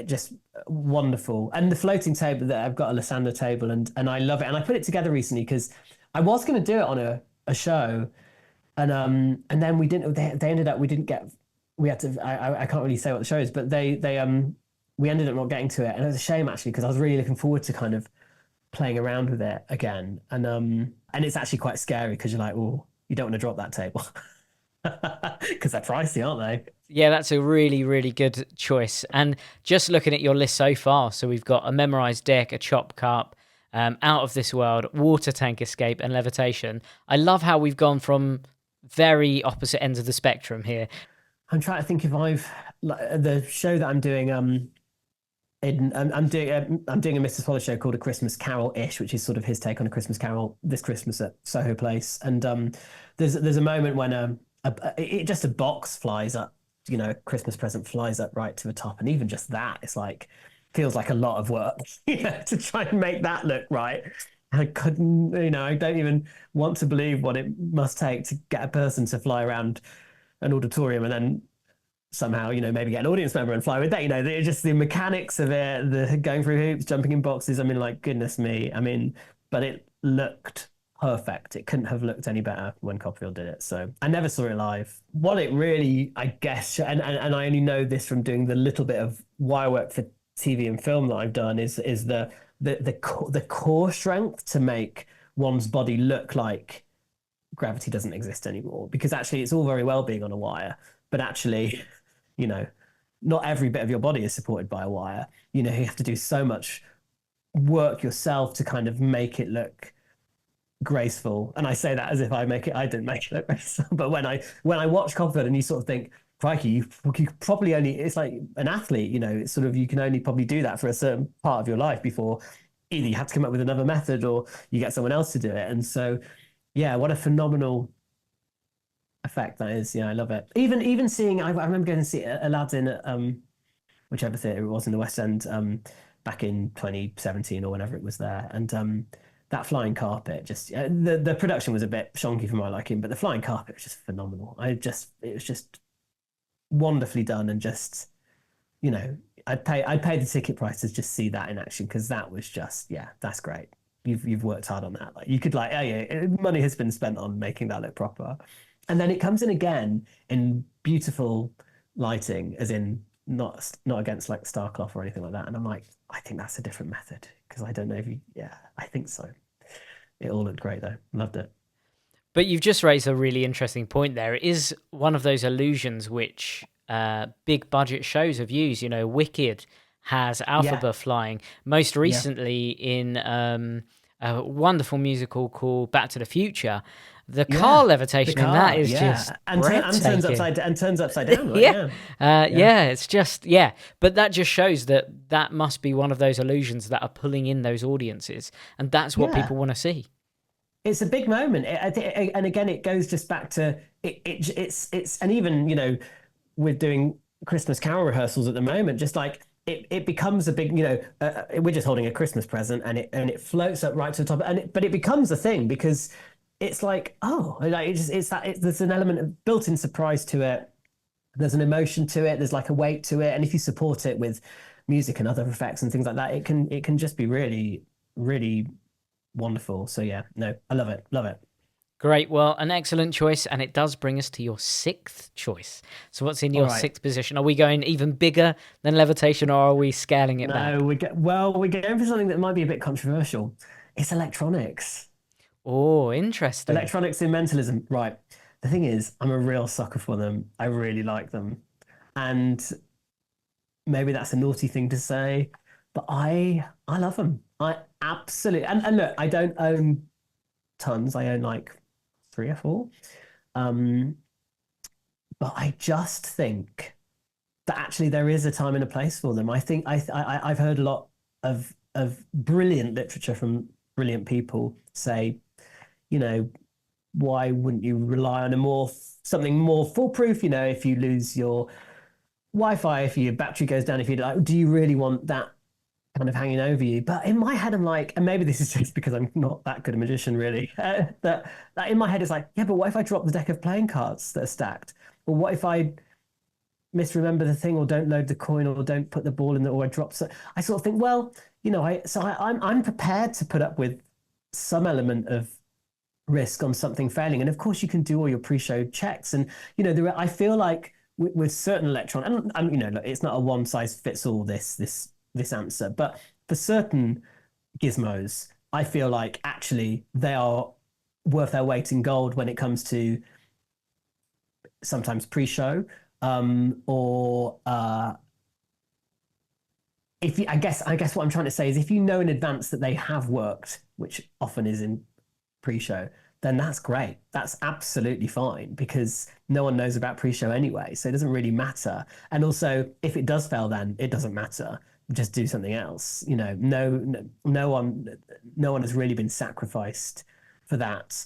Speaker 7: just wonderful. And the floating table, that I've got a Lysander table, and I love it. And I put it together recently because I was going to do it on a show, and then we didn't. They ended up, we didn't get. We had to. I can't really say what the show is, but we ended up not getting to it, and it was a shame actually, because I was really looking forward to kind of playing around with it again, and it's actually quite scary because you're like, oh, you don't want to drop that table because they're pricey, aren't they?
Speaker 8: Yeah, that's a really, really good choice. And just looking at your list so far, so we've got a memorized deck, a chop cup, Out of This World, Water Tank Escape, and Levitation. I love how we've gone from very opposite ends of the spectrum here.
Speaker 7: I'm trying to think if the show that I'm doing. I'm doing a Mr. Swallow show called A Christmas Carol-ish, which is sort of his take on A Christmas Carol this Christmas at Soho Place. And there's a moment when just a box flies up, a Christmas present flies up right to the top, and even just that, it's like feels like a lot of work, to try and make that look right. I couldn't, I don't even want to believe what it must take to get a person to fly around an auditorium and then somehow, maybe get an audience member and fly with that. Just the mechanics of it, the going through hoops, jumping in boxes. I mean, like, goodness me. I mean, but it looked perfect. It couldn't have looked any better when Copperfield did it. So I never saw it live. What it really, I guess, and I only know this from doing the little bit of wire work for TV and film that I've done, is the core strength to make one's body look like gravity doesn't exist anymore. Because actually, it's all very well being on a wire, but actually, not every bit of your body is supported by a wire. You have to do so much work yourself to kind of make it look graceful. And I say that as if I didn't make it look graceful. But when I watch Copperfield and you sort of think, crikey, you probably only, it's like an athlete, it's sort of, you can only probably do that for a certain part of your life before either you have to come up with another method or you get someone else to do it. And so, yeah, what a phenomenal effect that is. Yeah, I love it. Even seeing, I remember going to see Aladdin at whichever theatre it was in the West End back in 2017 or whenever it was there, and that flying carpet, just the production was a bit shonky for my liking, but the flying carpet was just phenomenal. It was just wonderfully done, and just I'd pay the ticket price to just see that in action, because that was just, yeah, that's great. You've worked hard on that. Like, you could money has been spent on making that look proper. And then it comes in again in beautiful lighting, as in not against like Starcloth or anything like that. And I'm like, I think that's a different method, because I don't know if I think so. It all looked great though. Loved it.
Speaker 8: But you've just raised a really interesting point there. It is one of those illusions which big budget shows have used. Wicked has Alphaba flying. Most recently in a wonderful musical called Back to the Future. The car levitation in that is just
Speaker 7: and turns upside down. Right?
Speaker 8: It's just but that just shows that must be one of those illusions that are pulling in those audiences, and that's what people want to see.
Speaker 7: It's a big moment, and again, it goes just back to it's and even we're doing Christmas Carol rehearsals at the moment, just like. It becomes a big, we're just holding a Christmas present, and it floats up right to the top, but it becomes a thing, because it's like, there's an element of built-in surprise to it. There's an emotion to it. There's like a weight to it, and if you support it with music and other effects and things like that, it can just be really, really wonderful. So yeah, no, I love it.
Speaker 8: Great. Well, an excellent choice, and it does bring us to your sixth choice. So what's in your sixth position? Are we going even bigger than Levitation, or are we scaling it back?
Speaker 7: No, we're going for something that might be a bit controversial. It's electronics.
Speaker 8: Oh, interesting.
Speaker 7: Electronics in mentalism. Right. The thing is, I'm a real sucker for them. I really like them. And maybe that's a naughty thing to say, but I love them. I absolutely... And look, I don't own tons. I own like 3 or 4. But I just think that actually there is a time and a place for them. I think I've heard a lot of brilliant literature from brilliant people say, why wouldn't you rely on something more foolproof? If you lose your Wi-Fi, if your battery goes down, do you really want that kind of hanging over you? But in my head, I'm like, and maybe this is just because I'm not that good a magician, really, that in my head it's like, yeah, but what if I drop the deck of playing cards that are stacked? Or what if I misremember the thing, or don't load the coin, or don't put the ball in or I drop? So I sort of think, well, I'm prepared to put up with some element of risk on something failing. And of course, you can do all your pre-show checks. And I feel like with certain electron, and look, it's not a one size fits all this answer, but for certain gizmos, I feel like actually they are worth their weight in gold when it comes to sometimes pre-show or I guess what I'm trying to say is if you know in advance that they have worked, which often is in pre-show, then that's great. That's absolutely fine because no one knows about pre-show anyway, so it doesn't really matter. And also, if it does fail, then it doesn't matter. Just do something else. No one has really been sacrificed for that.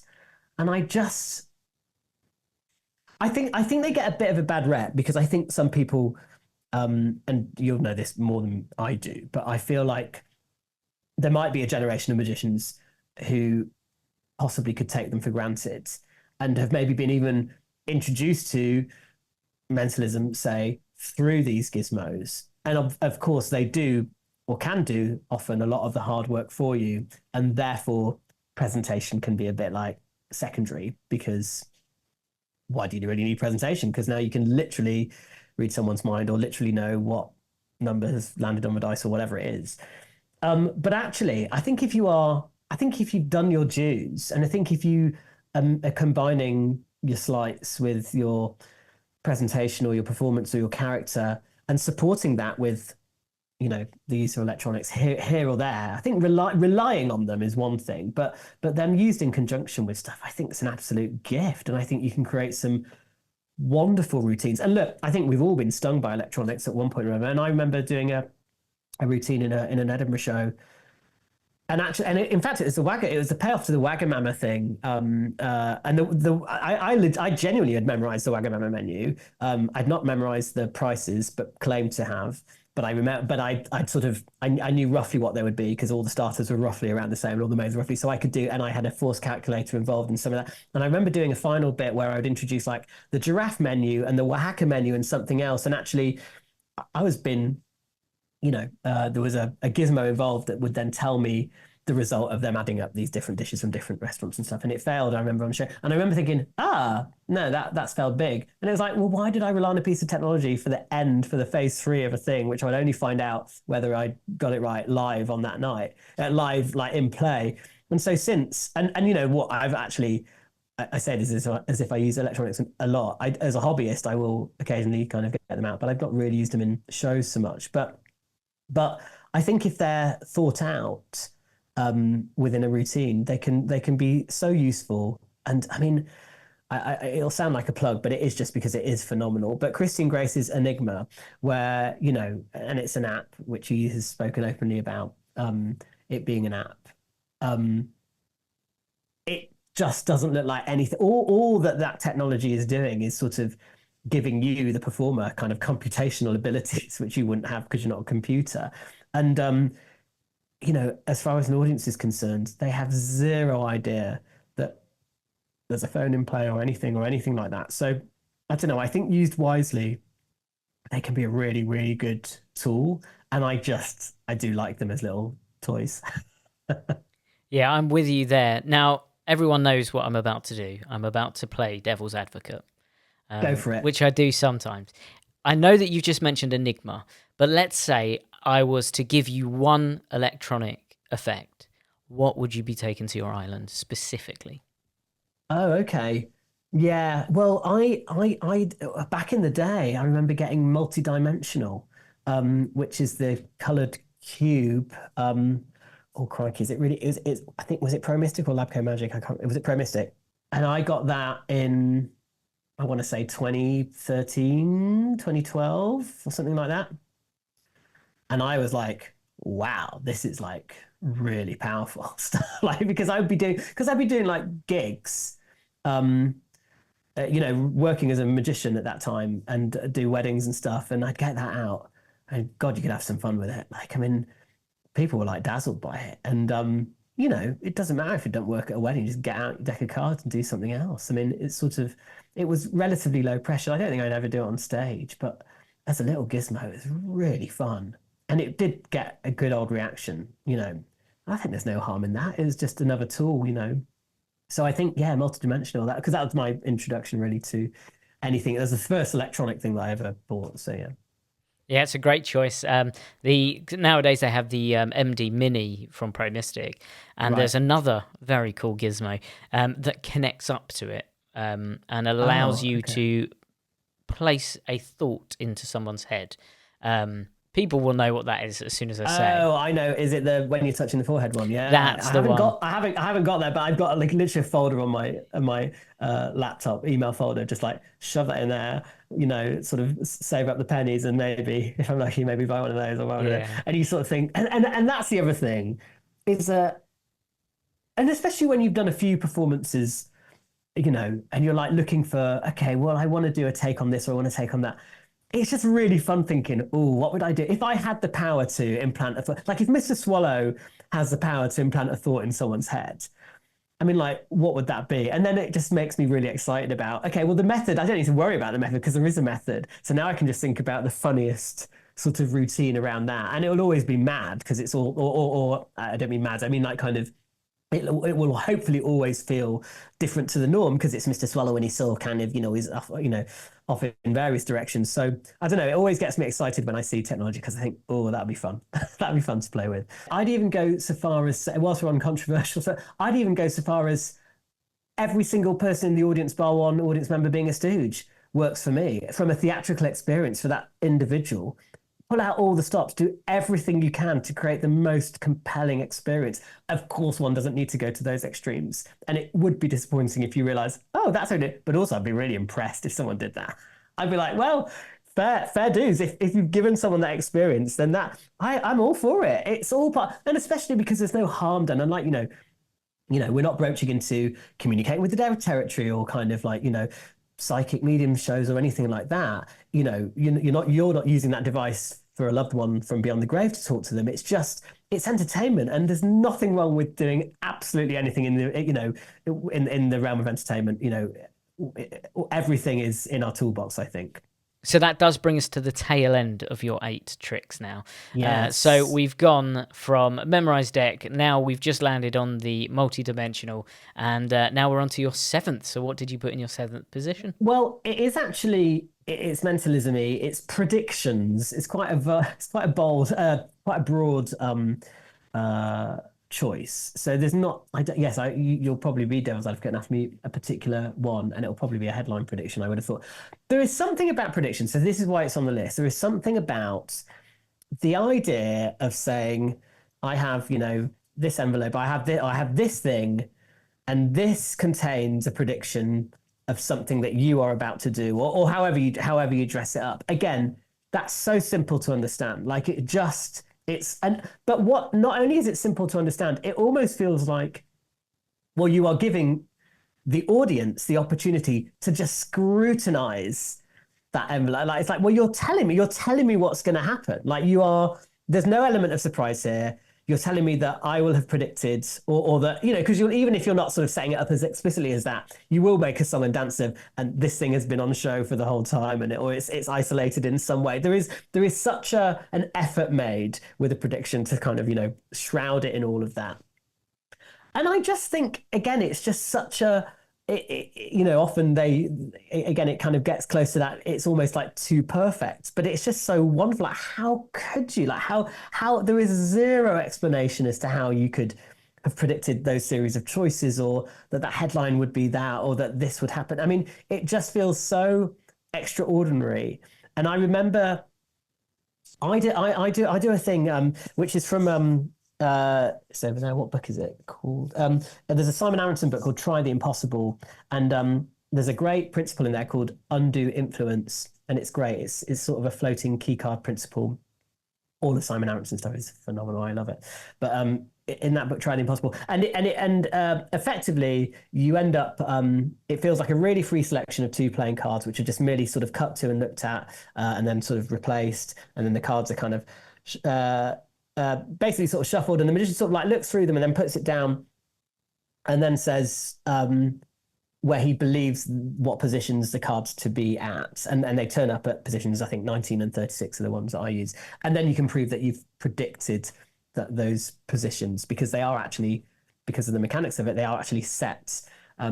Speaker 7: And I think they get a bit of a bad rep because I think some people, and you'll know this more than I do, but I feel like there might be a generation of magicians who possibly could take them for granted and have maybe been even introduced to mentalism, say, through these gizmos. And of course, they do or can do often a lot of the hard work for you. And therefore, presentation can be a bit like secondary because why do you really need presentation? Because now you can literally read someone's mind or literally know what number has landed on the dice or whatever it is. But actually, I think if you've done your dues, and I think if you are combining your sleights with your presentation or your performance or your character and supporting that with, the use of electronics here or there, I think relying on them is one thing, but them used in conjunction with stuff, I think it's an absolute gift. And I think you can create some wonderful routines. And look, I think we've all been stung by electronics at one point or another. And I remember doing a routine in an Edinburgh show. And actually, in fact, it was the payoff to the Wagamama thing. And I genuinely had memorized the Wagamama menu. I'd not memorized the prices, but claimed to have. But I remember, but I knew roughly what they would be because all the starters were roughly around the same and all the mains roughly. So I could do, and I had a force calculator involved in some of that. And I remember doing a final bit where I would introduce like the giraffe menu and the Oaxaca menu and something else. And actually, there was a gizmo involved that would then tell me the result of them adding up these different dishes from different restaurants and stuff. And it failed, I remember on the show. And I remember thinking, no, that's failed big. And it was like, well, why did I rely on a piece of technology for the phase 3 of a thing, which I'd only find out whether I got it right live on that night, live, like in play. And so since, and you know what, I say this as if I use electronics a lot. As a hobbyist, I will occasionally kind of get them out, but I've not really used them in shows so much. But I think if they're thought out, within a routine, they can be so useful. And I mean, it'll sound like a plug, but it is just because it is phenomenal. But Christian Grace's Enigma, where, and it's an app which he has spoken openly about, it being an app, it just doesn't look like anything. All that technology is doing is sort of giving you, the performer, kind of computational abilities, which you wouldn't have because you're not a computer. And as far as an audience is concerned, they have zero idea that there's a phone in play or anything like that. So I don't know. I think used wisely, they can be a really, really good tool. And I do like them as little toys.
Speaker 8: Yeah, I'm with you there. Now, everyone knows what I'm about to do. I'm about to play devil's advocate.
Speaker 7: Go for it.
Speaker 8: Which I do sometimes. I know that you just mentioned Enigma, but let's say I was to give you one electronic effect, what would you be taking to your island specifically?
Speaker 7: Oh, okay. Yeah. Well, I back in the day, I remember getting multidimensional, which is the coloured cube. Oh, crikey! Is it really? I think, was it Pro Mystic or Labco Magic? Was it Pro Mystic? And I got that in, I want to say 2013, 2012 or something like that. And I was like, wow, this is like really powerful stuff. Like, because I'd be doing like gigs, working as a magician at that time and do weddings and stuff. And I'd get that out and God, you could have some fun with it. Like, I mean, people were like dazzled by it. And, it doesn't matter if it don't work at a wedding, just get out your deck of cards and do something else. I mean, it was relatively low pressure. I don't think I'd ever do it on stage, but as a little gizmo, it was really fun. And it did get a good old reaction, I think there's no harm in that. It was just another tool, So I think, yeah, multidimensional, because that was my introduction really to anything. It was the first electronic thing that I ever bought, so yeah.
Speaker 8: Yeah, it's a great choice. Nowadays they have the MD Mini from Pro Mystic, and there's another very cool gizmo that connects up to it and allows you to place a thought into someone's head. People will know what that is as soon as I say.
Speaker 7: Oh, I know. Is it the when you're touching the forehead one? Yeah,
Speaker 8: That's the one.
Speaker 7: I haven't got that, but I've got like literally a folder on my laptop, email folder. Just like shove that in there. You know, sort of save up the pennies, and maybe if I'm lucky, maybe buy one of those or one of those. And you sort of think, and that's the other thing, is and especially when you've done a few performances, you know, and you're like looking for, okay, well, I want to do a take on this or I want to take on that. It's just really fun thinking, oh, what would I do if I had the power to implant a thought? Like if Mr. Swallow has the power to implant a thought in someone's head, I mean, like, what would that be? And then it just makes me really excited about, okay, well, the method, I don't need to worry about the method because there is a method. So now I can just think about the funniest sort of routine around that. And it will always be mad because it's all, or I don't mean mad, I mean like kind of, it will hopefully always feel different to the norm because it's Mr. Swallow and he's so kind of, he's off, off in various directions. So I don't know, it always gets me excited when I see technology because I think, oh, that'd be fun. That'd be fun to play with. I'd even go so far as, whilst we're on controversial, so I'd even go so far as every single person in the audience, bar one audience member being a stooge, works for me. From a theatrical experience for that individual, pull out all the stops, do everything you can to create the most compelling experience. Of course, one doesn't need to go to those extremes. And it would be disappointing if you realize, oh, that's only, but also I'd be really impressed if someone did that. I'd be like, well, fair dues. If you've given someone that experience, then I'm all for it. It's all part, and especially because there's no harm done. And like, we're not broaching into communicating with the dead territory or kind of like, psychic medium shows or anything like that. You're not using that device for a loved one from beyond the grave to talk to them. It's entertainment, and there's nothing wrong with doing absolutely anything in the in the realm of entertainment. Everything is in our toolbox, I think.
Speaker 8: So that does bring us to the tail end of your 8 tricks now.
Speaker 7: Yes.
Speaker 8: So we've gone from memorized deck, now we've just landed on the multi-dimensional, and now we're on to your 7th. So what did you put in your 7th position?
Speaker 7: Well, it is actually, it's mentalism-y, it's predictions. It's quite a bold, quite a broad choice. So there's not, you'll probably be devil's advocate and ask me a particular one, and it'll probably be a headline prediction, I would have thought. There is something about prediction, so this is why it's on the list. There is something about the idea of saying, I have, this envelope, I have this thing, and this contains a prediction of something that you are about to do, or however you dress it up. Again, that's so simple to understand. Like but what, not only is it simple to understand, it almost feels like, well, you are giving the audience the opportunity to just scrutinize that envelope. Like, it's like, well, you're telling me what's going to happen. Like there's no element of surprise here. You're telling me that I will have predicted, or that, because even if you're not sort of setting it up as explicitly as that, you will make a song and dance of, and this thing has been on show for the whole time, or it's isolated in some way. There is such an effort made with a prediction to kind of, shroud it in all of that. And I just think, again, it's just such often it kind of gets close to that. It's almost like too perfect, but it's just so wonderful. Like, how could you, like, how there is zero explanation as to how you could have predicted those series of choices, or that headline would be that, or that this would happen. I mean, it just feels so extraordinary. And I remember I do a thing, which is from, so now what book is it called? There's a Simon Aronson book called Try the Impossible, and there's a great principle in there called undue influence, and it's great. It's sort of a floating keycard principle. All of Simon Aronson stuff is phenomenal. I love it. But in that book, Try the Impossible, and effectively you end up. It feels like a really free selection of 2 playing cards, which are just merely sort of cut to and looked at, and then sort of replaced, and then the cards are kind of. Basically sort of shuffled, and the magician sort of like looks through them and then puts it down and then says where he believes what positions the cards to be at, and they turn up at positions, I think 19 and 36 are the ones that I use, and then you can prove that you've predicted those positions, because they are actually, because of the mechanics of it, they are actually set.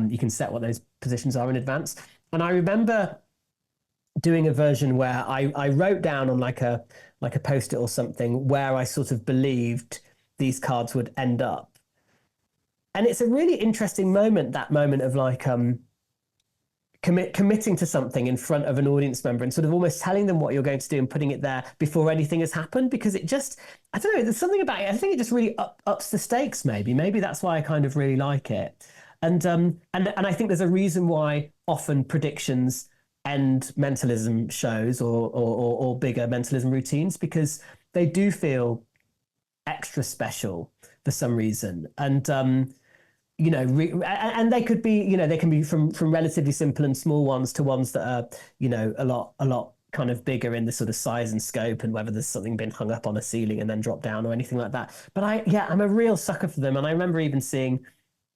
Speaker 7: You can set what those positions are in advance. And I remember doing a version where I wrote down on like a post-it or something where I sort of believed these cards would end up. And it's a really interesting moment, that moment of like, committing to something in front of an audience member and sort of almost telling them what you're going to do and putting it there before anything has happened, because it just, I don't know, there's something about it. I think it just really ups the stakes. Maybe that's why I kind of really like it. And I think there's a reason why often predictions end mentalism shows or bigger mentalism routines, because they do feel extra special for some reason. And and they could be, they can be from relatively simple and small ones to ones that are, a lot kind of bigger in the sort of size and scope, and whether there's something been hung up on a ceiling and then dropped down or anything like that. But I'm a real sucker for them. And I remember even seeing,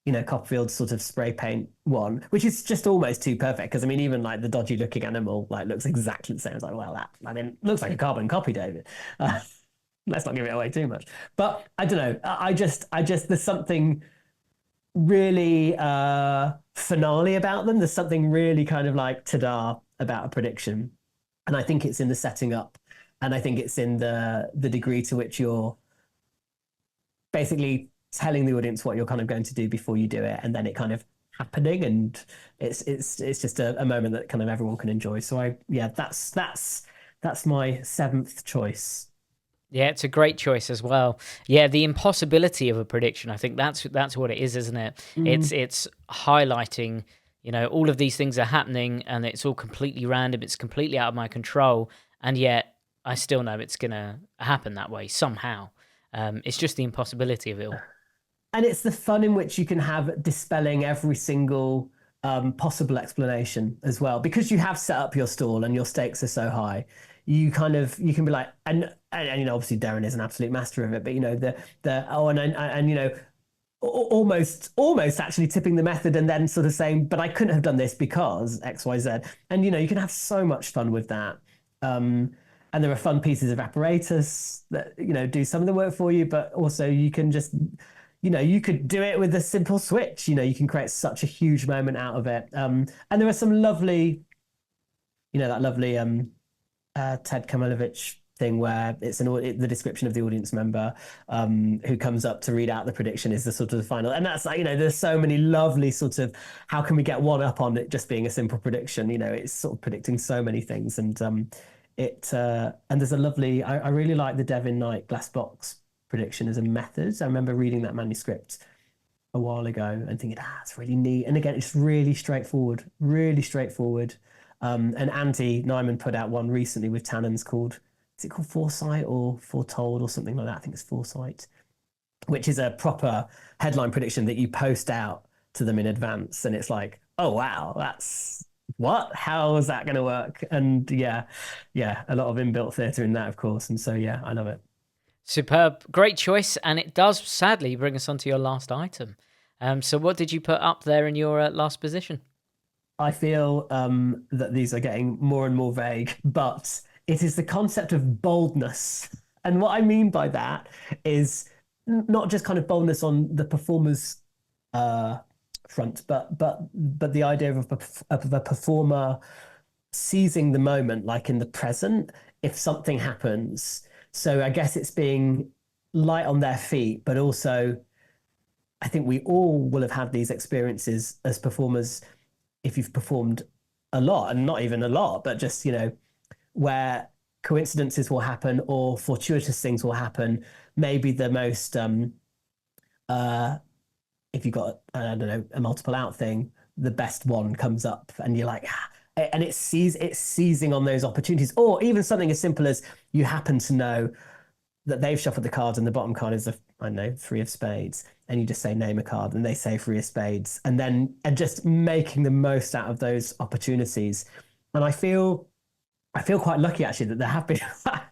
Speaker 7: Copperfield's sort of spray paint one, which is just almost too perfect. Because I mean, even like the dodgy looking animal like looks exactly the same. It's like, well, that looks like a carbon copy, David. Let's not give it away too much. But I don't know. I just there's something really finale about them. There's something really kind of like ta-da about a prediction. And I think it's in the setting up, and I think it's in the degree to which you're basically telling the audience what you're kind of going to do before you do it, and then it kind of happening, and it's just a moment that kind of everyone can enjoy. So that's my seventh choice.
Speaker 8: Yeah, it's a great choice as well. Yeah, the impossibility of a prediction, I think that's what it is, isn't it? It's highlighting, all of these things are happening and it's all completely random, it's completely out of my control, and yet I still know it's going to happen that way somehow. It's just the impossibility of it all.
Speaker 7: And it's the fun in which you can have dispelling every single possible explanation as well, because you have set up your stall and your stakes are so high. You can be like, and obviously Darren is an absolute master of it, but almost actually tipping the method and then sort of saying, but I couldn't have done this because X, Y, Z. And you can have so much fun with that. And there are fun pieces of apparatus that do some of the work for you, but also you can just you could do it with a simple switch. You can create such a huge moment out of it. And there are some lovely, that lovely Ted Kamilovich thing where it's the description of the audience member who comes up to read out the prediction is the sort of the final. And that's like, there's so many lovely sort of, how can we get one up on it just being a simple prediction? It's sort of predicting so many things. And and there's a lovely, I really like the Devin Knight glass box prediction as a method. I remember reading that manuscript a while ago and thinking, it's really neat. And again, it's really straightforward. And Andy Nyman put out one recently with Tannen's called, is it called Foresight or Foretold or something like that? I think it's Foresight, which is a proper headline prediction that you post out to them in advance. And it's like, oh, wow, that's what? How is that going to work? And yeah, a lot of inbuilt theatre in that, of course. And so, yeah, I love it.
Speaker 8: Superb. Great choice. And it does sadly bring us on to your last item. So what did you put up there in your last position?
Speaker 7: I feel that these are getting more and more vague, but it is the concept of boldness. And what I mean by that is not just kind of boldness on the performer's front, but the idea of a performer seizing the moment, like in the present, if something happens. So I guess it's being light on their feet, but also I think we all will have had these experiences as performers if you've performed a lot, and not even a lot, but just, where coincidences will happen or fortuitous things will happen. Maybe the most, if you've got, I don't know, a multiple out thing, the best one comes up and you're like, and it's seizing on those opportunities. Or even something as simple as you happen to know that they've shuffled the cards and the bottom card is three of spades, and you just say name a card and they say three of spades, and just making the most out of those opportunities. And I feel quite lucky actually that there have been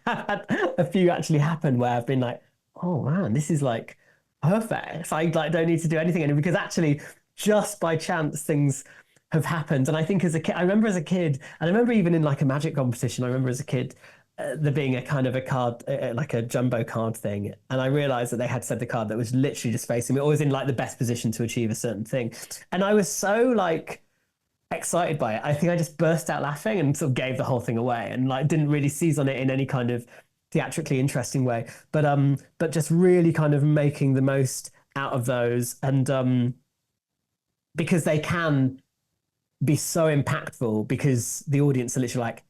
Speaker 7: had a few actually happen where I've been like, oh man, this is like perfect. I don't need to do anything anymore, because actually just by chance things have happened. And I think as a kid, I remember even in like a magic competition, I remember as a kid there being a kind of a card, like a jumbo card thing. And I realized that they had said the card that was literally just facing me, or was in like the best position to achieve a certain thing. And I was so like excited by it. I think I just burst out laughing and sort of gave the whole thing away, and like didn't really seize on it in any kind of theatrically interesting way. But just really kind of making the most out of those. And because they can be so impactful because the audience are literally like,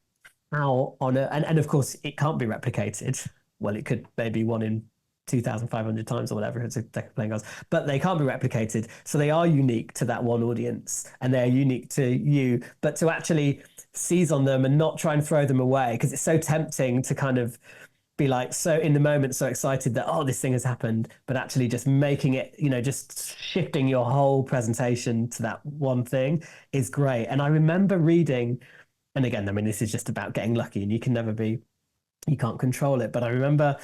Speaker 7: how on a, and of course it can't be replicated. Well, it could maybe one in 2,500 times or whatever it's a deck of playing cards, but they can't be replicated. So they are unique to that one audience and they're unique to you, but to actually seize on them and not try and throw them away, because it's so tempting to kind of be like so in the moment so excited that oh this thing has happened, but actually just making it, you know, just shifting your whole presentation to that one thing is great. And I remember reading, and again, I mean, this is just about getting lucky and you can't control it, but I remember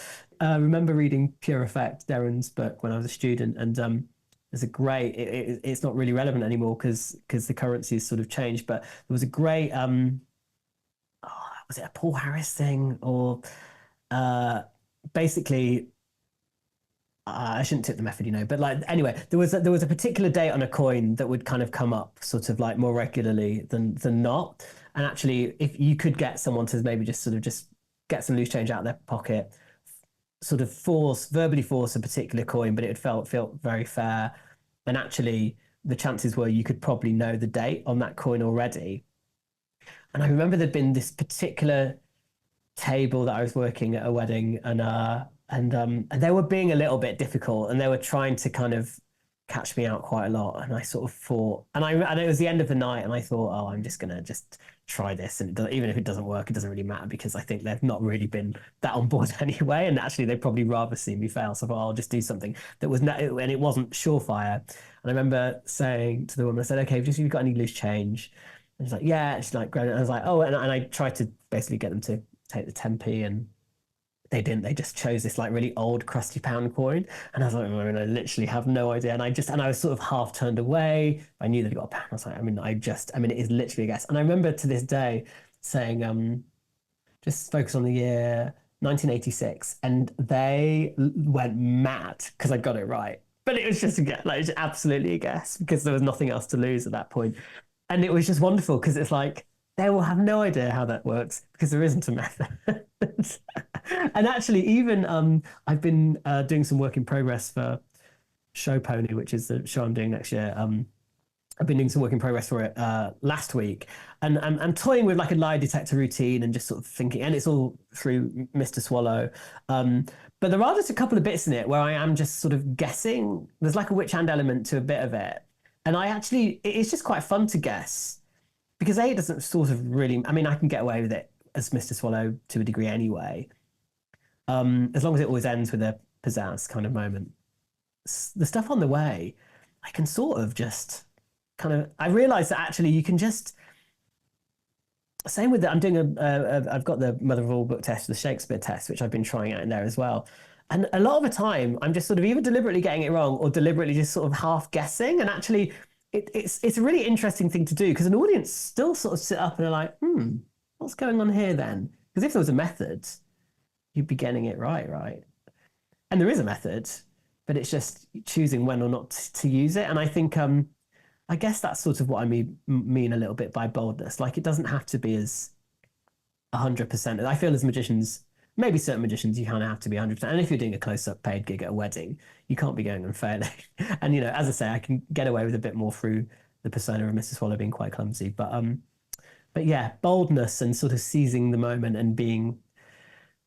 Speaker 7: reading Pure Effect, Darren's book, when I was a student, and there's a great it's not really relevant anymore because the currency has sort of changed, but there was a great was it a Paul Harris thing or basically I shouldn't tip the method, you know, but like anyway, there was a particular date on a coin that would kind of come up sort of like more regularly than not, and actually if you could get someone to maybe just get some loose change out of their pocket, sort of verbally force a particular coin, but it felt very fair, and actually the chances were you could probably know the date on that coin already. And I remember there'd been this particular table that I was working at a wedding, and they were being a little bit difficult, and they were trying to kind of catch me out quite a lot. And I sort of thought, and it was the end of the night, and I thought, oh, I'm just gonna try this, and even if it doesn't work, it doesn't really matter because I think they've not really been that on board anyway, and actually they'd probably rather see me fail. So I thought, I'll just do something that was and it wasn't surefire. And I remember saying to the woman, I said, okay, have you got any loose change? And she's like, yeah. She's like, great. And I was like, oh, and I tried to basically get them to take the 10p, and they didn't. They just chose this like really old crusty pound coin, and I was like, I literally have no idea. And I was sort of half turned away. I knew they'd got a pound. I was like, it is literally a guess. And I remember to this day saying, just focus on the year 1986, and they went mad because I got it right. But it was just a guess, like it's absolutely a guess because there was nothing else to lose at that point. And it was just wonderful because it's like they will have no idea how that works because there isn't a method. And actually, even I've been doing some work in progress for Show Pony, which is the show I'm doing next year. I've been doing some work in progress for it last week, and I'm toying with like a lie detector routine and just sort of thinking, and it's all through Mr. Swallow. But there are just a couple of bits in it where I am just sort of guessing. There's like a witch hand element to a bit of it, and it's just quite fun to guess because it doesn't sort of really. I mean, I can get away with it as Mr. Swallow to a degree anyway, as long as it always ends with a pizzazz kind of moment. The stuff on the way, I can sort of just kind of. I realize that actually you can just. Same with that. I'm doing I've got the Mother of All book test, the Shakespeare test, which I've been trying out in there as well. And a lot of the time, I'm just sort of either deliberately getting it wrong or deliberately just sort of half guessing. And actually, it's a really interesting thing to do because an audience still sort of sit up and are like, what's going on here then? Because if there was a method, you'd be getting it right? And there is a method, but it's just choosing when or not to use it. And I think I guess that's sort of what I mean a little bit by boldness. Like it doesn't have to be as 100%. I feel as magicians, maybe certain magicians, you kind of have to be 100%. And if you're doing a close-up paid gig at a wedding, you can't be going and failing. And, you know, as I say, I can get away with a bit more through the persona of Mr. Swallow being quite clumsy. But yeah, boldness and sort of seizing the moment and being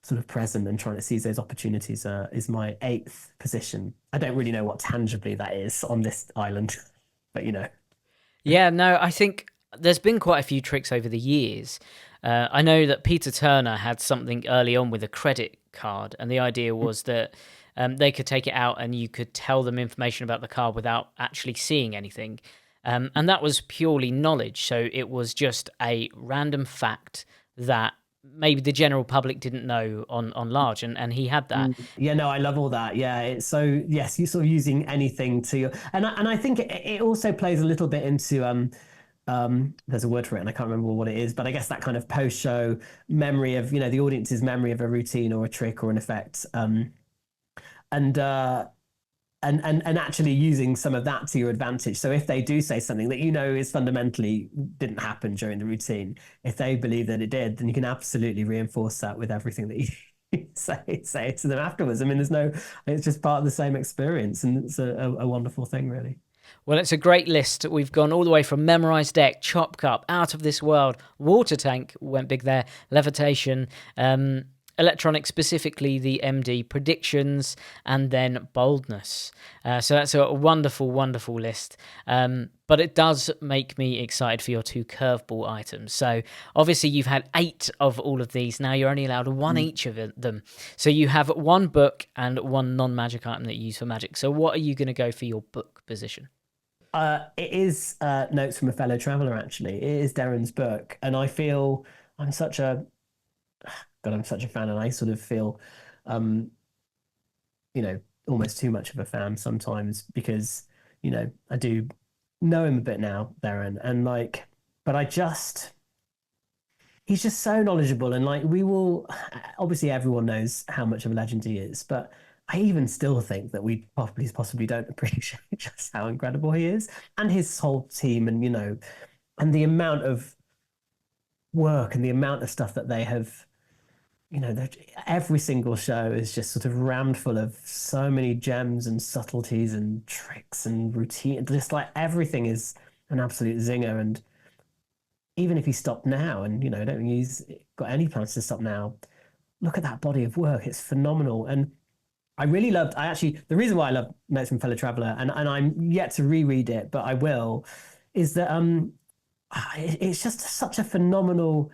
Speaker 7: sort of present and trying to seize those opportunities is my 8th position. I don't really know what tangibly that is on this island. But, you know.
Speaker 8: Yeah, no, I think there's been quite a few tricks over the years. I know that Peter Turner had something early on with a credit card, and the idea was that they could take it out and you could tell them information about the card without actually seeing anything. And that was purely knowledge. So it was just a random fact that maybe the general public didn't know on large, and he had that.
Speaker 7: Yeah, no, I love all that. Yeah, it's so, yes, you're sort of using anything to, and I think it also plays a little bit into there's a word for it and I can't remember what it is, but I guess that kind of post-show memory of, you know, the audience's memory of a routine or a trick or an effect, and actually using some of that to your advantage. So if they do say something that you know is fundamentally didn't happen during the routine, if they believe that it did, then you can absolutely reinforce that with everything that you say to them afterwards. I mean, it's just part of the same experience, and it's a wonderful thing, really.
Speaker 8: Well, it's a great list. We've gone all the way from Memorised Deck, Chop Cup, Out of This World, Water Tank went big there, Levitation, electronic, specifically the MD Predictions, and then Boldness. So that's a wonderful, wonderful list. But it does make me excited for your 2 curveball items. So obviously you've had 8 of all of these. Now you're only allowed 1 each of them. So you have 1 book and 1 non-magic item that you use for magic. So what are you going to go for your book position?
Speaker 7: It is Notes from a Fellow Traveller, actually. It is Darren's book. And I feel I'm such a fan, and I sort of feel, almost too much of a fan sometimes because, I do know him a bit now, Darren, and he's just so knowledgeable, and obviously everyone knows how much of a legend he is, but I even still think that we possibly don't appreciate just how incredible he is, and his whole team, and and the amount of work and the amount of stuff that they have. Every single show is just sort of rammed full of so many gems and subtleties and tricks and routine. Just like everything is an absolute zinger. And even if he stopped now, and I don't think he's got any plans to stop now, look at that body of work. It's phenomenal. And I really loved. The reason why I love Notes from Fellow Traveller, and I'm yet to reread it, but I will, is that it's just such a phenomenal,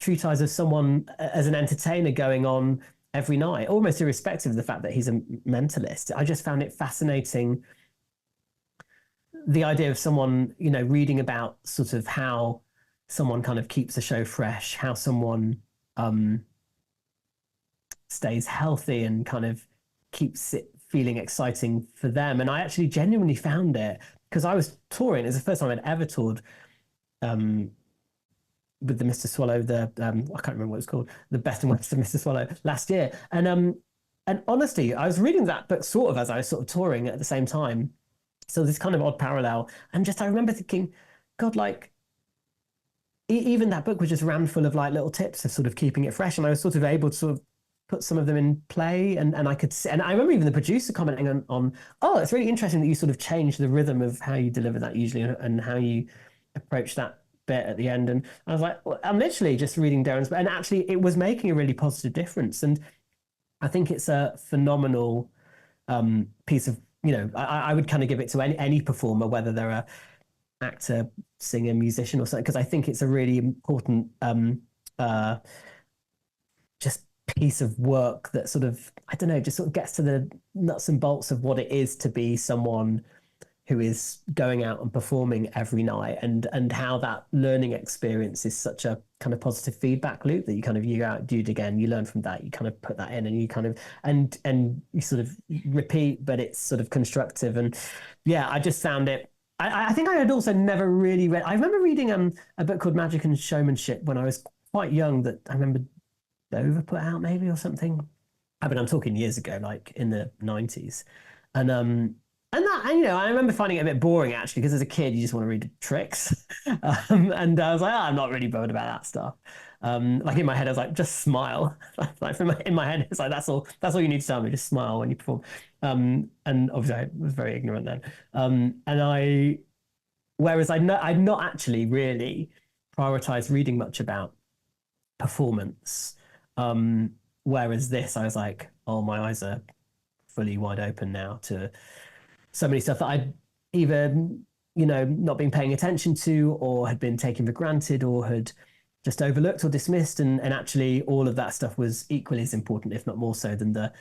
Speaker 7: treatise of someone as an entertainer going on every night, almost irrespective of the fact that he's a mentalist. I just found it fascinating, the idea of someone, reading about sort of how someone kind of keeps the show fresh, how someone stays healthy and kind of keeps it feeling exciting for them. And I actually genuinely found it, because I was touring. It's the first time I'd ever toured with the Mr. Swallow, I can't remember what it's called, the Best and Worst of Mr. Swallow last year. And honestly, I was reading that book sort of as I was sort of touring at the same time. So this kind of odd parallel. And I remember thinking, God, even that book was just rammed full of little tips of sort of keeping it fresh. And I was sort of able to sort of put some of them in play, and I could see, and I remember even the producer commenting on, oh, it's really interesting that you sort of change the rhythm of how you deliver that usually, and how you approach that bit at the end. And I was like, well, I'm literally just reading Darren's, and actually it was making a really positive difference. And I think it's a phenomenal piece of, I would kind of give it to any performer, whether they're a actor, singer, musician or something, because I think it's a really important just piece of work that sort of, I don't know, just sort of gets to the nuts and bolts of what it is to be someone who is going out and performing every night, and how that learning experience is such a kind of positive feedback loop that you kind of, you go out, do it again, you learn from that, you kind of put that in, and you kind of, and you sort of repeat, but it's sort of constructive. And yeah, I just found it, I think I had also never really read, I remember reading a book called Magic and Showmanship when I was quite young, that I remember Dover put out maybe or something. I mean, I'm talking years ago, like in the 90s. And that, I remember finding it a bit boring actually, because as a kid you just want to read tricks, and I was like, I'm not really bothered about that stuff. Like in my head, I was like, just smile. In my head, it's like that's all you need to tell me. Just smile when you perform. And obviously, I was very ignorant then. Whereas I'd not actually really prioritized reading much about performance. Whereas this, I was like, oh, my eyes are fully wide open now to so many stuff that I'd either, not been paying attention to, or had been taken for granted, or had just overlooked or dismissed. And actually all of that stuff was equally as important, if not more so, than the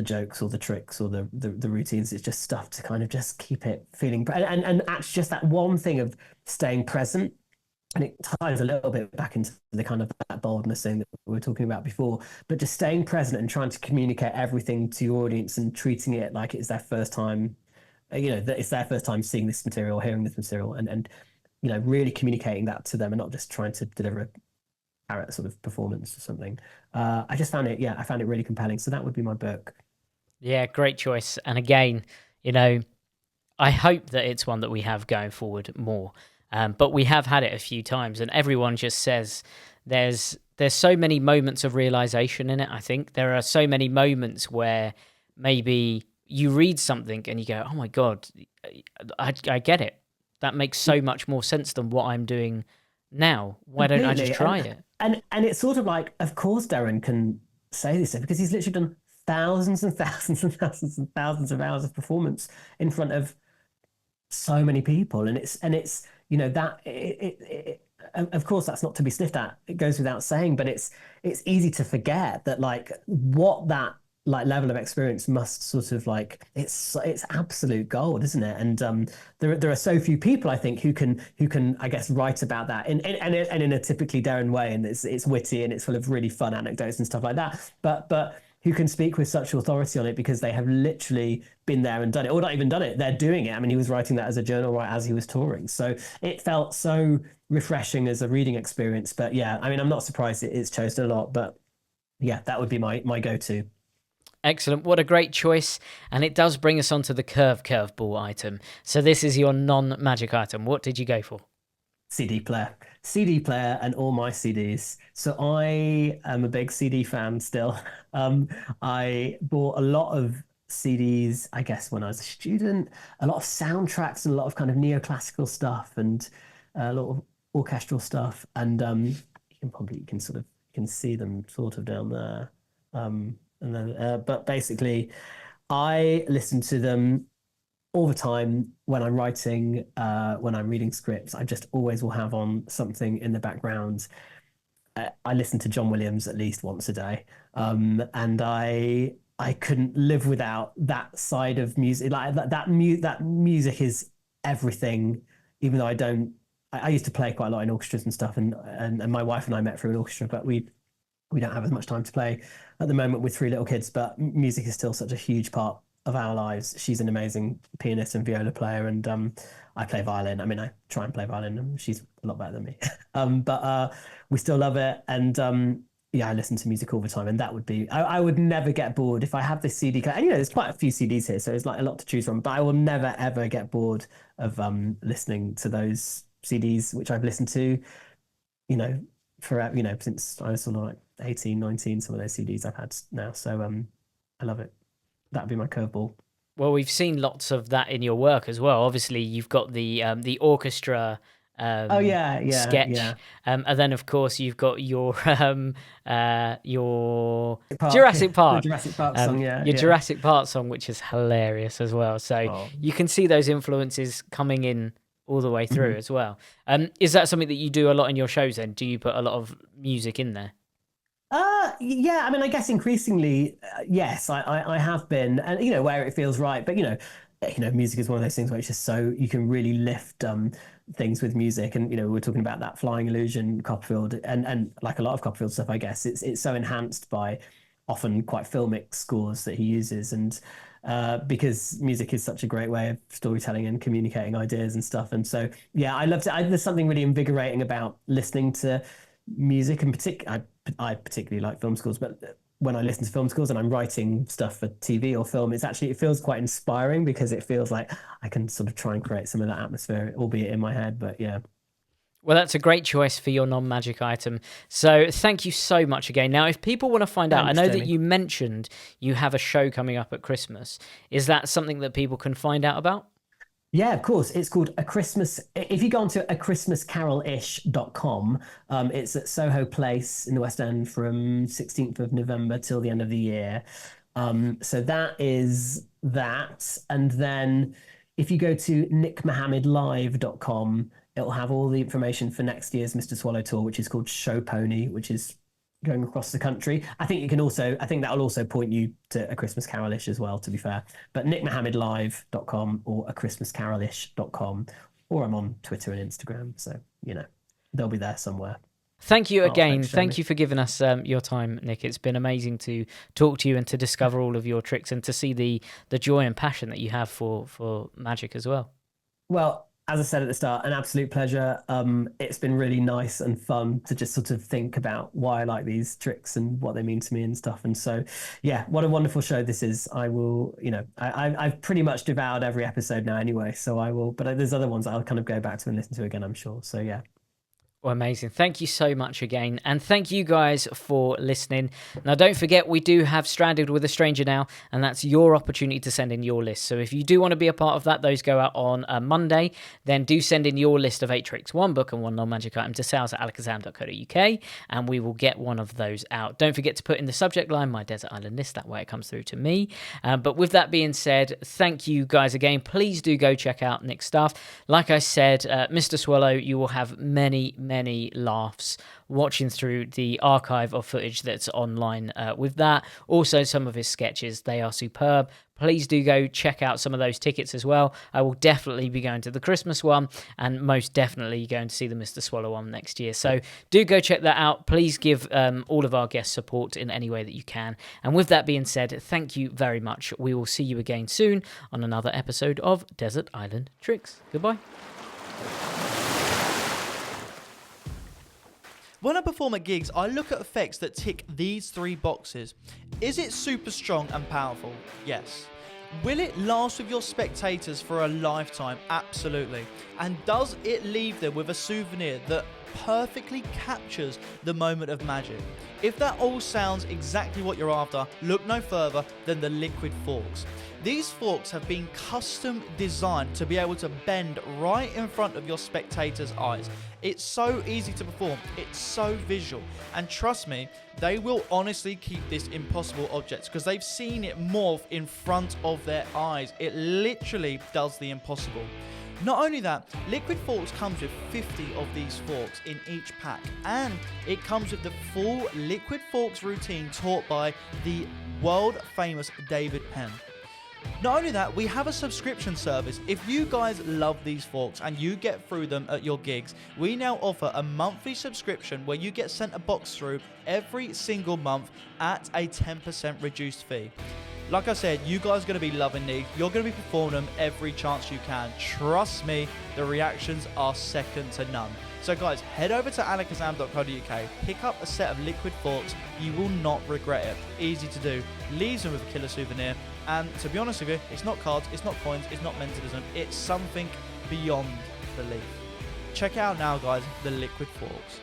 Speaker 7: jokes or the tricks or the routines. It's just stuff to kind of just keep it feeling, and actually just that one thing of staying present. And it ties a little bit back into the kind of that boldness thing that we were talking about before, but just staying present and trying to communicate everything to your audience and treating it like it's their first time, that it's their first time seeing this material, hearing this material, and really communicating that to them, and not just trying to deliver a parrot sort of performance or something. I just found it, I found it really compelling. So that would be my book.
Speaker 8: Yeah, great choice. And again, I hope that it's one that we have going forward more. But we have had it a few times, and everyone just says there's so many moments of realization in it. I think there are so many moments where maybe you read something and you go, oh my God, I get it. That makes so much more sense than what I'm doing now. Why don't I just try it?
Speaker 7: And it's sort of like, of course Darren can say this because he's literally done thousands and thousands and thousands and thousands of hours of performance in front of so many people, and it's that of course that's not to be sniffed at. It goes without saying, but it's easy to forget that like what that like level of experience must sort of like it's absolute gold, isn't it? And there are so few people I think who can I guess write about that and in a typically Darren way, and it's witty and it's full of really fun anecdotes and stuff like that, but who can speak with such authority on it because they have literally been there and done it, or not even done it, they're doing it. I mean, he was writing that as a journal right as he was touring, so it felt so refreshing as a reading experience. But yeah, I mean, I'm not surprised it's chosen a lot, but yeah, that would be my go-to.
Speaker 8: Excellent. What a great choice. And it does bring us on to the curveball item. So this is your non-magic item. What did you go for?
Speaker 7: CD player and all my CDs. So I am a big CD fan still. I bought a lot of CDs, I guess, when I was a student, a lot of soundtracks and a lot of kind of neoclassical stuff and a lot of orchestral stuff. And you can see them sort of down there. But basically, I listen to them all the time when I'm writing, when I'm reading scripts. I just always will have on something in the background. I listen to John Williams at least once a day, and I couldn't live without that side of music. Like that music is everything. Even though I used to play quite a lot in orchestras and stuff, and my wife and I met through an orchestra, but we don't have as much time to play at the moment with 3 little kids, but music is still such a huge part of our lives. She's an amazing pianist and viola player, and I play violin. I mean, I try and play violin, and she's a lot better than me. But we still love it, and yeah, I listen to music all the time, and that would be... I would never get bored if I have this CD. And there's quite a few CDs here, so there's like a lot to choose from, but I will never, ever get bored of listening to those CDs, which I've listened to, forever, since I was sort of like 18, 19, some of those CDs I've had now. So I love it. That'd be my curveball.
Speaker 8: Well, we've seen lots of that in your work as well. Obviously, you've got the orchestra sketch, and then of course you've got your Jurassic Park,
Speaker 7: Jurassic Park song,
Speaker 8: Jurassic Park song, which is hilarious as well. So you can see those influences coming in all the way through as well. Is that something that you do a lot in your shows then? Do you put a lot of music in there?
Speaker 7: Yeah, I mean, I guess increasingly, yes, I have been, and where it feels right. But music is one of those things where it's just so you can really lift things with music, and we're talking about that Flying Illusion Copperfield, and like a lot of Copperfield stuff, I guess it's so enhanced by often quite filmic scores that he uses, and because music is such a great way of storytelling and communicating ideas and stuff. And so yeah, I loved it. There's something really invigorating about listening to music, in particular. I particularly like film scores, but when I listen to film scores and I'm writing stuff for TV or film, it feels quite inspiring, because it feels like I can sort of try and create some of that atmosphere, albeit in my head. But yeah.
Speaker 8: Well, that's a great choice for your non-magic item. So thank you so much again. Now, if people want to find out, I know that you mentioned you have a show coming up at Christmas. Is that something that people can find out about?
Speaker 7: Yeah, of course. It's called A Christmas... If you go onto achristmascarolish.com, it's at Soho Place in the West End from 16th of November till the end of the year. So that is that. And then if you go to nickmohammedlive.com, it'll have all the information for next year's Mr. Swallow tour, which is called Show Pony, which is going across the country. I think that'll also point you to A Christmas Carolish as well, to be fair. But nickmohammedlive.com or achristmascarolish.com, or I'm on Twitter and Instagram, so they'll be there somewhere.
Speaker 8: Thank you again. Thank you for giving us your time, Nick. It's been amazing to talk to you and to discover all of your tricks and to see the joy and passion that you have for magic as well.
Speaker 7: Well, as I said at the start, an absolute pleasure. It's been really nice and fun to just sort of think about why I like these tricks and what they mean to me and stuff. And so, yeah, what a wonderful show this is. I will, I've pretty much devoured every episode now anyway, so I will, but there's other ones I'll kind of go back to and listen to again, I'm sure. So, yeah.
Speaker 8: Well, amazing. Thank you so much again. And thank you guys for listening. Now, don't forget, we do have Stranded with a Stranger now, and that's your opportunity to send in your list. So if you do want to be a part of that, those go out on a Monday. Then do send in your list of 8 tricks, 1 book and 1 non-magic item to sales@alakazam.co.uk, and we will get one of those out. Don't forget to put in the subject line, My Desert Island List. That way it comes through to me. But with that being said, thank you guys again. Please do go check out Nick's stuff. Like I said, Mr. Swallow, you will have many laughs watching through the archive of footage that's online with that. Also, some of his sketches, they are superb. Please do go check out some of those tickets as well. I will definitely be going to the Christmas one and most definitely going to see the Mr. Swallow one next year. So do go check that out. Please give all of our guests support in any way that you can. And with that being said, thank you very much. We will see you again soon on another episode of Desert Island Tricks. Goodbye.
Speaker 9: When I perform at gigs, I look at effects that tick these 3 boxes. Is it super strong and powerful? Yes. Will it last with your spectators for a lifetime? Absolutely. And does it leave them with a souvenir that perfectly captures the moment of magic? If that all sounds exactly what you're after, look no further than the liquid forks. These forks have been custom designed to be able to bend right in front of your spectators' eyes. It's so easy to perform, it's so visual, and trust me, they will honestly keep this impossible object because they've seen it morph in front of their eyes. It literally does the impossible. Not only that, Liquid Forks comes with 50 of these forks in each pack, and it comes with the full Liquid Forks routine taught by the world famous David Penn. Not only that, we have a subscription service. If you guys love these forks and you get through them at your gigs, we now offer a monthly subscription where you get sent a box through every single month at a 10% reduced fee. Like I said, you guys are going to be loving these. You're going to be performing them every chance you can. Trust me, the reactions are second to none. So guys, head over to alakazam.co.uk, pick up a set of Liquid Forks. You will not regret it. Easy to do. Leaves them with a killer souvenir. And to be honest with you, it's not cards, it's not coins, it's not mentalism. It's something beyond belief. Check it out now, guys, the Liquid Forks.